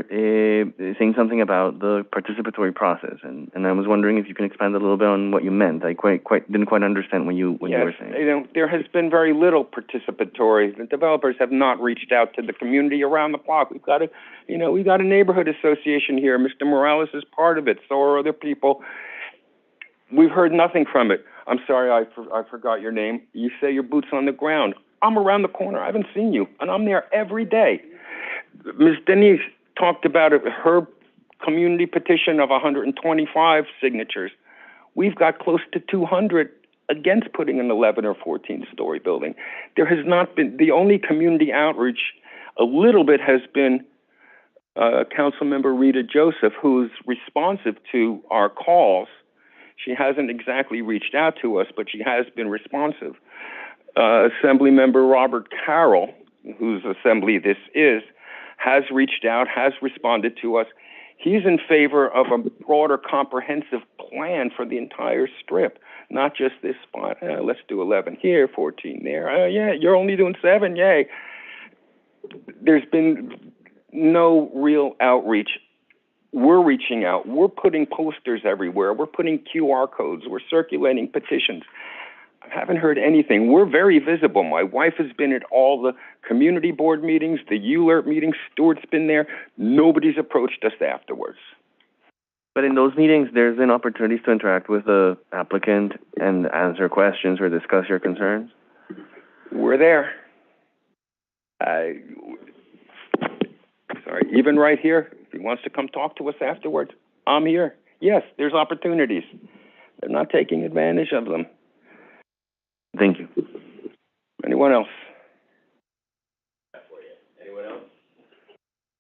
saying something about the participatory process, and I was wondering if you can expand a little bit on what you meant. I didn't quite understand what you were saying. There has been very little participatory. The developers have not reached out to the community around the block. We've got a neighborhood association here. Mr. Morales is part of it. So are other people. We've heard nothing from it. I'm sorry, I forgot your name. You say your boots on the ground. I'm around the corner. I haven't seen you, and I'm there every day. Ms. Denise talked about her community petition of 125 signatures. We've got close to 200 against putting an 11 or 14-story building. There has not been, the only community outreach a little bit has been Councilmember Rita Joseph, who's responsive to our calls. She hasn't exactly reached out to us, but she has been responsive. Assemblymember Robert Carroll, whose assembly this is, has reached out, has responded to us. He's in favor of a broader comprehensive plan for the entire strip, not just this spot. Let's do 11 here, 14 there. Yeah, you're only doing 7, yay. There's been no real outreach. We're reaching out. We're putting posters everywhere. We're putting QR codes. We're circulating petitions. I haven't heard anything. We're very visible. My wife has been at all the community board meetings, the ULERT meetings. Stuart's been there. Nobody's approached us afterwards. But in those meetings, there's been opportunities to interact with the applicant and answer questions or discuss your concerns? We're there. Sorry, even right here, if he wants to come talk to us afterwards, I'm here. Yes, there's opportunities. They're not taking advantage of them. Thank you. Anyone else? Anyone else?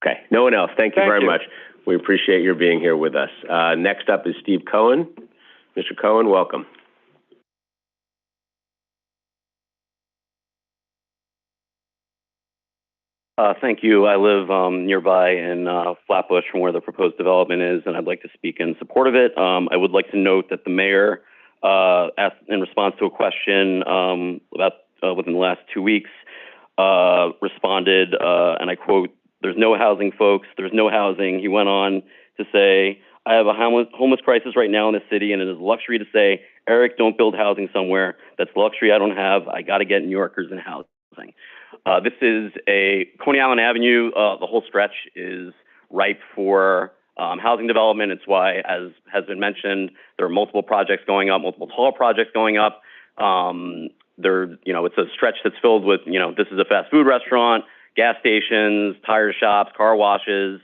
Okay, no one else. Thank you very much. We appreciate your being here with us. Next up is Steve Cohen. Mr. Cohen, welcome. Thank you. I live nearby in Flatbush from where the proposed development is, and I'd like to speak in support of it. I would like to note that the mayor asked in response to a question about within the last 2 weeks, responded, and I quote, There's no housing, folks. There's no housing. He went on to say, I have a homeless crisis right now in the city, and it is a luxury to say, Eric, don't build housing somewhere. That's a luxury I don't have. I got to get New Yorkers in housing. This is Coney Island Avenue. The whole stretch is ripe for housing development. It's why, as has been mentioned, there are multiple projects going up, multiple tall projects going up. It's a stretch that's filled with, this is a fast food restaurant, gas stations, tire shops, car washes.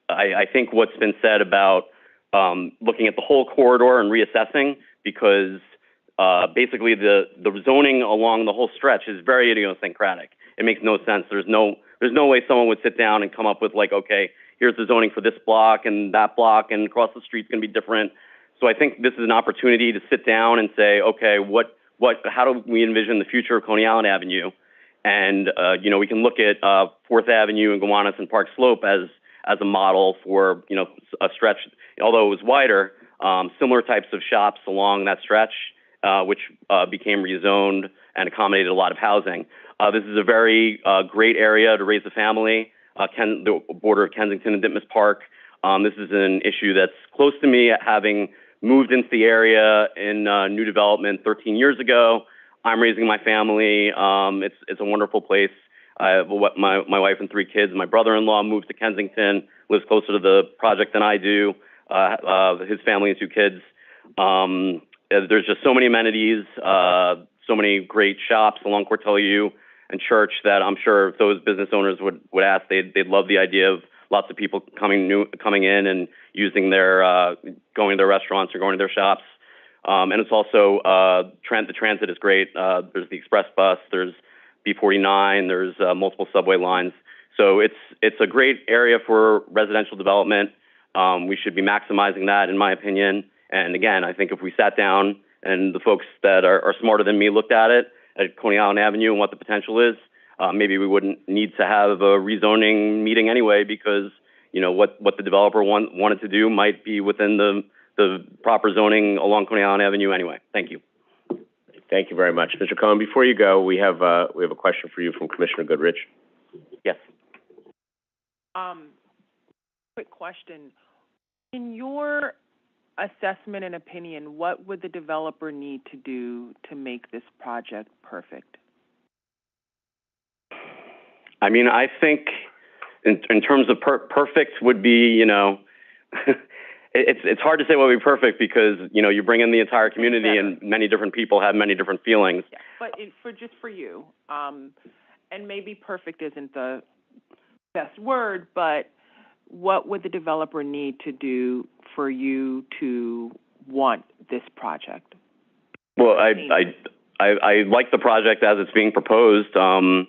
I think what's been said about looking at the whole corridor and reassessing, because basically the zoning along the whole stretch is very idiosyncratic. It makes no sense. There's no way someone would sit down and come up with like, okay, here's the zoning for this block and that block, and across the street's going to be different. So I think this is an opportunity to sit down and say, okay, how do we envision the future of Coney Island Avenue? And we can look at 4th Avenue and Gowanus and Park Slope as a model for a stretch, although it was wider, similar types of shops along that stretch, which became rezoned and accommodated a lot of housing. This is a very great area to raise a family, the border of Kensington and Ditmas Park. This is an issue that's close to me, having moved into the area in new development 13 years ago. I'm raising my family. It's a wonderful place. I have my wife and 3 kids. My brother-in-law moved to Kensington, lives closer to the project than I do, his family and 2 kids. There's just so many amenities, so many great shops along Cortelyou and Church that I'm sure if those business owners would ask, they'd love the idea of lots of people coming in and using going to their restaurants or going to their shops. And it's also, the transit is great. There's the express bus, there's B49, there's multiple subway lines. So it's a great area for residential development. We should be maximizing that, in my opinion. And again, I think if we sat down and the folks that are smarter than me looked at it, at Coney Island Avenue and what the potential is, maybe we wouldn't need to have a rezoning meeting anyway, because what the developer wanted to do might be within the proper zoning along Coney Island Avenue anyway. Thank you. Thank you very much, Mr. Cohen. Before you go, we have a question for you from Commissioner Goodrich. Yes. Quick question. In your assessment and opinion, what would the developer need to do to make this project perfect? I mean, I think in terms of perfect would be, it's hard to say what would be perfect because, you bring in the entire community and many different people have many different feelings. Yeah, but just for you, and maybe perfect isn't the best word, but what would the developer need to do for you to want this project? Well, I like the project as it's being proposed. In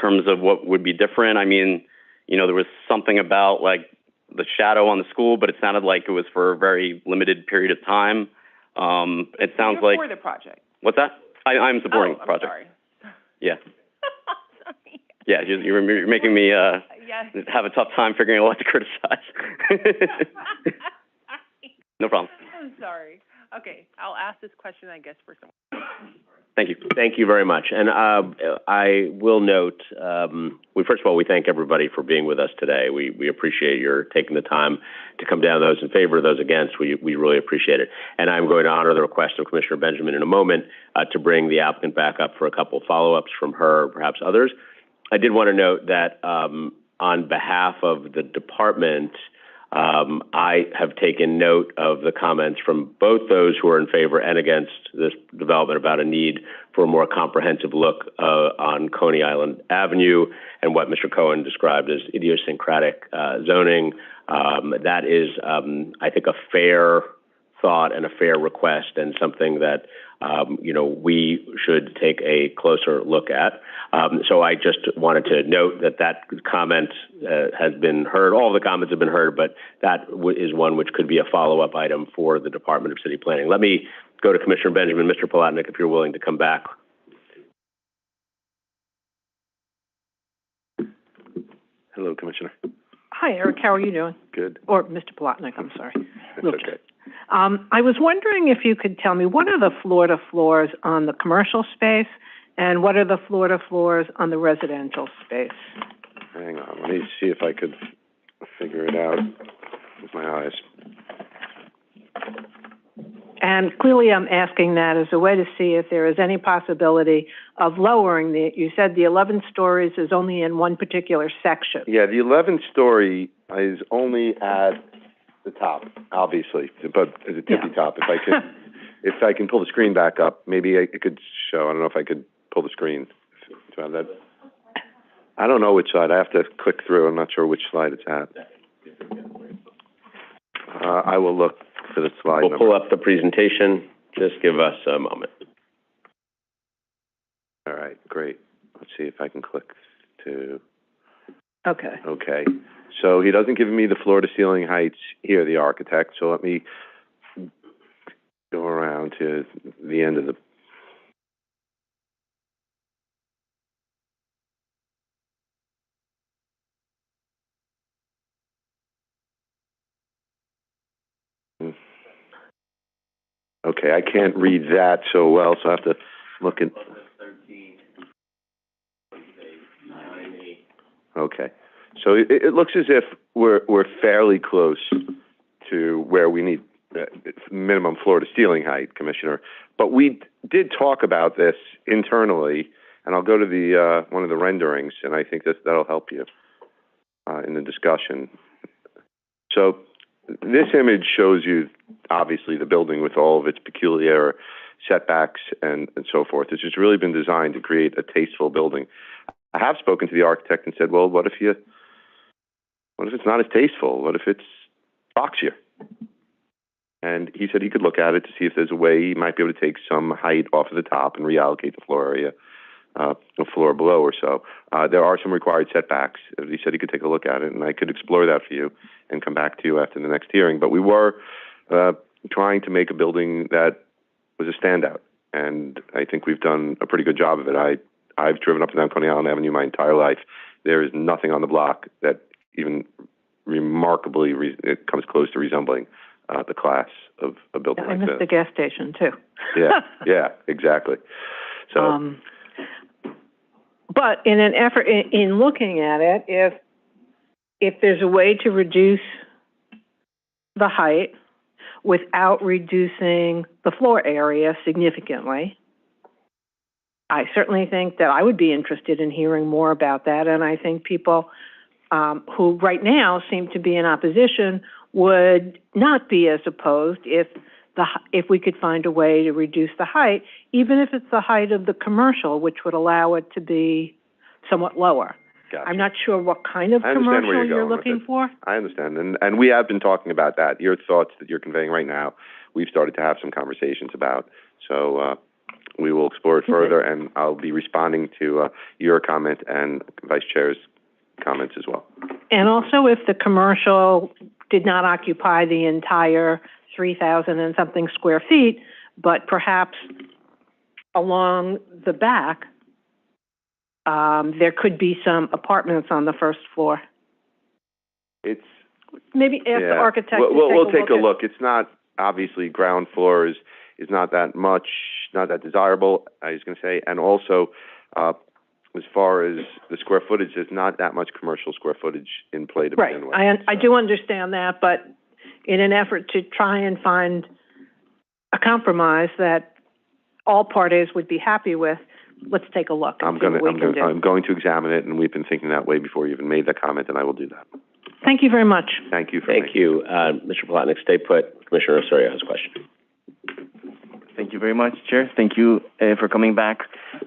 terms of what would be different, I mean, there was something about like the shadow on the school, but it sounded like it was for a very limited period of time. It sounds You're like for the project. What's that? I'm supporting the project. Sorry. Yeah. Yeah, you're making me have a tough time figuring out what to criticize. No problem. I'm sorry. Okay, I'll ask this question, I guess, for someone. Thank you. Thank you very much. And I will note, first of all, we thank everybody for being with us today. We appreciate your taking the time to come down, those in favor, those against. We really appreciate it. And I'm going to honor the request of Commissioner Benjamin in a moment to bring the applicant back up for a couple of follow-ups from her, perhaps others. I did want to note that on behalf of the department, I have taken note of the comments from both those who are in favor and against this development about a need for a more comprehensive look on Coney Island Avenue and what Mr. Cohen described as idiosyncratic zoning. That is, I think, a fair thought and a fair request and something that we should take a closer look at. So I just wanted to note that comment has been heard. All the comments have been heard, but that is one which could be a follow-up item for the Department of City Planning. Let me go to Commissioner Benjamin. Mr. Palatnik, if you're willing to come back. Hello, Commissioner. Hi, Eric. How are you doing? Good. Or Mr. Palatnik, I'm sorry. That's okay. I was wondering if you could tell me, what are the floor-to-floors on the commercial space, And what are the floor-to-floors on the residential space? Hang on, let me see if I could figure it out with my eyes. And clearly I'm asking that as a way to see if there is any possibility of lowering you said the 11 stories is only in one particular section. Yeah, the 11th story is only at the top, obviously, but at the tippy top. If I can pull the screen back up, maybe it could show. I don't know if I could pull the screen. I don't know which slide. I have to click through. I'm not sure which slide it's at. I will look for the slide number. We'll pull up the presentation. Just give us a moment. All right, great. Let's see if I can click to... Okay. Okay. So he doesn't give me the floor-to-ceiling heights here, the architect. So let me go around to the end of the... Okay, I can't read that so well, so I have to look at... Okay. So it looks as if we're fairly close to where we need minimum floor-to-ceiling height, Commissioner. But we did talk about this internally, and I'll go to the one of the renderings, and I think that'll help you in the discussion. So this image shows you, obviously, the building with all of its peculiar setbacks and so forth. It's just really been designed to create a tasteful building. I have spoken to the architect and said, well, what if it's not as tasteful? What if it's boxier? And he said he could look at it to see if there's a way he might be able to take some height off of the top and reallocate the floor area, the floor below or so. There are some required setbacks. He said he could take a look at it, and I could explore that for you and come back to you after the next hearing. But we were trying to make a building that was a standout, and I think we've done a pretty good job of it. I've driven up and down Coney Island Avenue my entire life. There is nothing on the block that even remarkably it comes close to resembling the class of a building like this. I missed the gas station, too. Yeah, exactly. So, but in an effort, in looking at it, if there's a way to reduce the height without reducing the floor area significantly, I certainly think that I would be interested in hearing more about that, and I think people who right now seem to be in opposition would not be as opposed if we could find a way to reduce the height, even if it's the height of the commercial, which would allow it to be somewhat lower. Gotcha. I'm not sure what kind of commercial you're looking for. I understand, and we have been talking about that. Your thoughts that you're conveying right now, we've started to have some conversations about. So we will explore it further, and I'll be responding to your comment and Vice Chair's comments as well. And also, if the commercial did not occupy the entire 3,000 and something square feet, but perhaps along the back, there could be some apartments on the first floor. It's maybe ask the architect. We'll take a look. It's not obviously ground floor is not that much, not that desirable. I was going to say, and also as far as the square footage, there's not that much commercial square footage in play to begin with. I do understand that, but in an effort to try and find a compromise that all parties would be happy with, let's take a look. I'm going to examine it, and we've been thinking that way before you even made that comment, and I will do that. Thank you very much. Thank you. Mr. Plotnick, stay put. Commissioner Osorio has a question. Thank you very much, Chair. Thank you for coming back.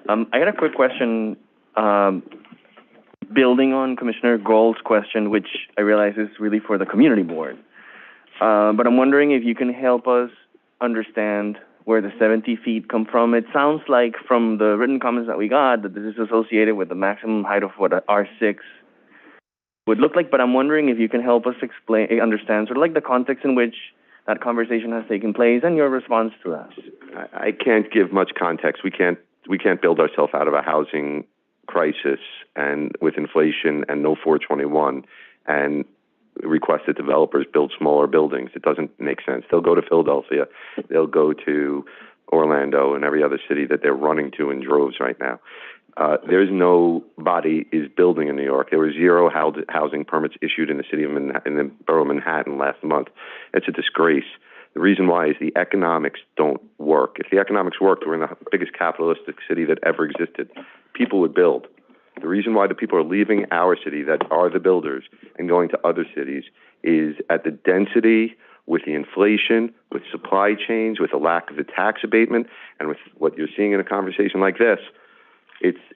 I got a quick question, building on Commissioner Gold's question, which I realize is really for the community board. But I'm wondering if you can help us understand where the 70 feet come from. It sounds like from the written comments that we got that this is associated with the maximum height of what R6 would look like, but I'm wondering if you can help us understand sort of like the context in which that conversation has taken place and your response to that. I can't give much context. We can't build ourselves out of a housing crisis and with inflation and no 421 and request that developers build smaller buildings. It doesn't make sense. They'll go to Philadelphia. They'll go to Orlando and every other city that they're running to in droves right now. There's nobody is building in New York. There were 0 housing permits issued in the city of in the borough of Manhattan last month. It's a disgrace. The reason why is the economics don't work. If the economics worked, we're in the biggest capitalistic city that ever existed. People would build. The reason why the people are leaving our city that are the builders and going to other cities is at the density, with the inflation, with supply chains, with the lack of the tax abatement, and with what you're seeing in a conversation like this.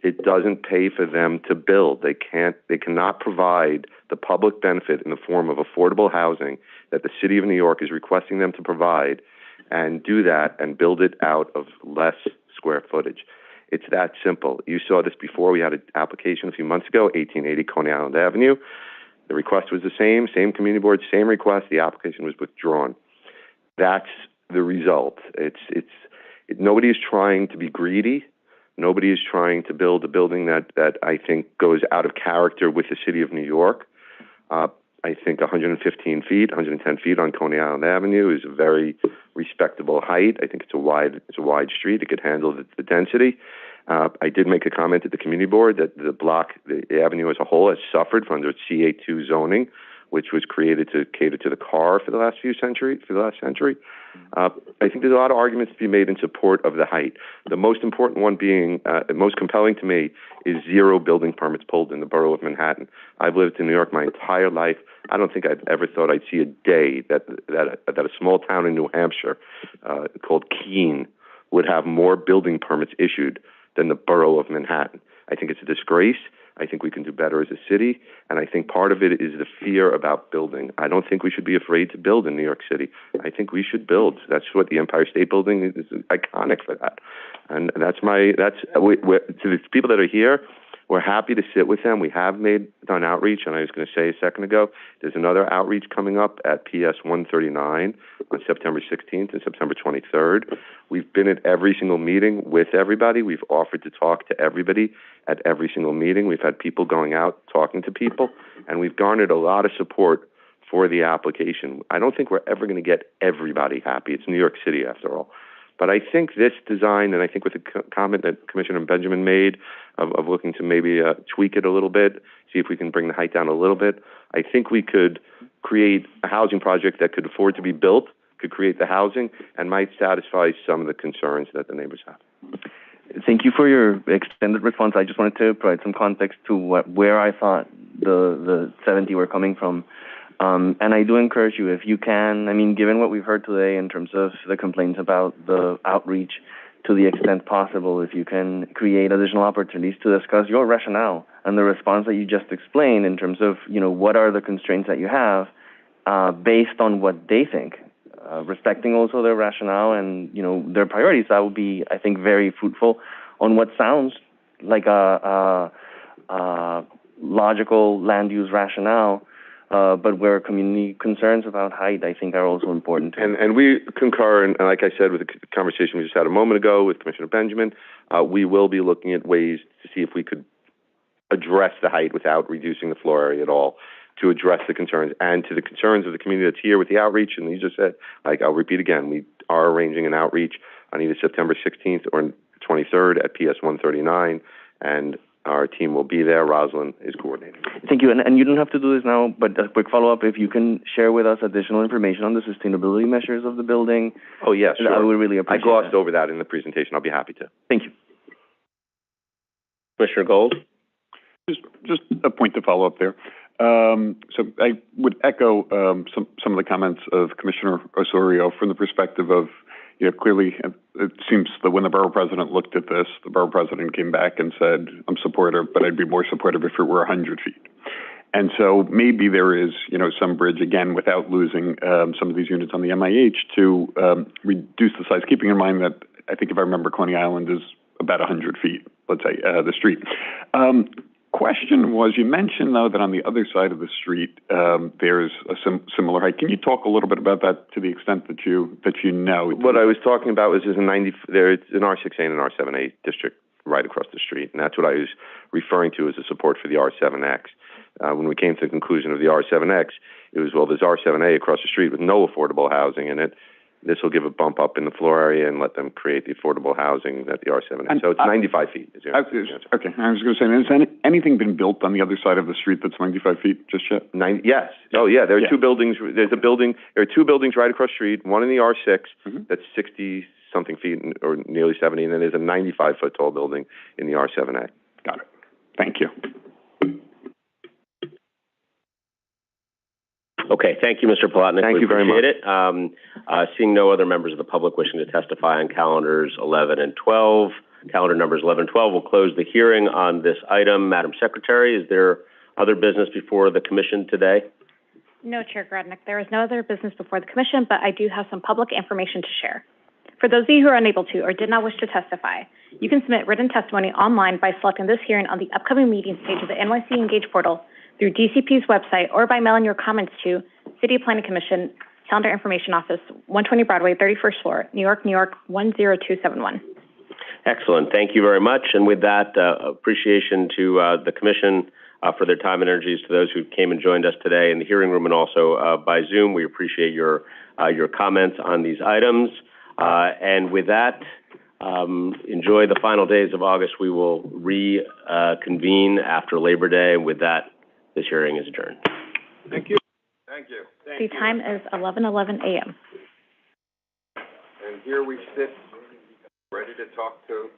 It doesn't pay for them to build. They cannot provide the public benefit in the form of affordable housing that the city of New York is requesting them to provide, and do that and build it out of less square footage. It's that simple. You saw this before. We had an application a few months ago, 1880 Coney Island Avenue. The request was the same community board, same request. The application was withdrawn. That's the result. Nobody is trying to be greedy. Nobody is trying to build a building that I think goes out of character with the city of New York. I think 115 feet, 110 feet on Coney Island Avenue is a very respectable height. I think it's a wide street. It could handle the density. I did make a comment at the community board that the avenue as a whole has suffered from under CA2 zoning, which was created to cater to the car for the last century. I think there's a lot of arguments to be made in support of the height. The most important one being, most compelling to me, is 0 building permits pulled in the borough of Manhattan. I've lived in New York my entire life. I don't think I've ever thought I'd see a day that a small town in New Hampshire called Keene would have more building permits issued than the borough of Manhattan. I think it's a disgrace. I think we can do better as a city, and I think part of it is the fear about building. I don't think we should be afraid to build in New York City. I think we should build. That's what the Empire State Building is iconic for that. And to the people that are here, we're happy to sit with them. We have done outreach, and I was going to say a second ago, there's another outreach coming up at PS 139 on September 16th and September 23rd. We've been at every single meeting with everybody. We've offered to talk to everybody at every single meeting. We've had people going out talking to people, and we've garnered a lot of support for the application. I don't think we're ever going to get everybody happy. It's New York City, after all. But I think this design, and I think with the comment that Commissioner Benjamin made of looking to maybe tweak it a little bit, see if we can bring the height down a little bit, I think we could create a housing project that could afford to be built, could create the housing, and might satisfy some of the concerns that the neighbors have. Thank you for your extended response. I just wanted to provide some context to where I thought the 70 were coming from. And I do encourage you, if you can, I mean, given what we've heard today in terms of the complaints about the outreach, to the extent possible, if you can create additional opportunities to discuss your rationale and the response that you just explained in terms of, what are the constraints that you have based on what they think, respecting also their rationale and, their priorities. That would be, I think, very fruitful on what sounds like a logical land use rationale. But where community concerns about height, I think, are also important too. And we concur, and like I said, with the conversation we just had a moment ago with Commissioner Benjamin, we will be looking at ways to see if we could address the height without reducing the floor area at all, to address the concerns. And to the concerns of the community that's here with the outreach, and you just said, I'll repeat again, we are arranging an outreach on either September 16th or 23rd at PS 139, and our team will be there. Rosalind is coordinating. Thank you. And you don't have to do this now, but a quick follow-up. If you can share with us additional information on the sustainability measures of the building. Oh, yes, sure. I would really appreciate I glossed over that in the presentation. I'll be happy to. Thank you. Commissioner Gold? Just a point to follow up there. So I would echo some of the comments of Commissioner Osorio from the perspective of, clearly it seems that when the borough president looked at this, the borough president came back and said, I'm supportive, but I'd be more supportive if it were 100 feet. And so maybe there is, some bridge, again, without losing some of these units on the MIH to reduce the size, keeping in mind that I think if I remember, Coney Island is about 100 feet, let's say, the street. Question was, you mentioned, though, that on the other side of the street, there's a similar height. Can you talk a little bit about that to the extent that you know? What I was talking about was there's an R6A and an R7A district right across the street, and that's what I was referring to as a support for the R7X. When we came to the conclusion of the R7X, it was, there's R7A across the street with no affordable housing in it. This will give a bump up in the floor area and let them create the affordable housing that the R7 is. So it's 95 feet. Okay, I was going to say, has anything been built on the other side of the street that's 95 feet just yet? Yes. Oh, yeah. There are two buildings. There are two buildings right across the street. One in the R6 that's 60-something feet or nearly 70, and then there's a 95-foot tall building in the R7A. Got it. Thank you. Okay, thank you, Mr. Palatnik. Thank you very much. Appreciate it. Seeing no other members of the public wishing to testify on calendars 11 and 12, calendar numbers 11 and 12, we'll close the hearing on this item. Madam Secretary, is there other business before the commission today? No, Chair Grodnick, there is no other business before the commission, but I do have some public information to share. For those of you who are unable to or did not wish to testify, you can submit written testimony online by selecting this hearing on the upcoming meetings page of the NYC Engage portal through DCP's website or by mailing your comments to City Planning Commission, Calendar Information Office, 120 Broadway, 31st floor, New York, New York, 10271. Excellent. Thank you very much. And with that, appreciation to the commission for their time and energies, to those who came and joined us today in the hearing room and also by Zoom. We appreciate your comments on these items. And with that, enjoy the final days of August. We will reconvene after Labor Day. And with that, this hearing is adjourned. Thank you. Thank you. The time is 11:11 a.m. And here we sit, ready to talk to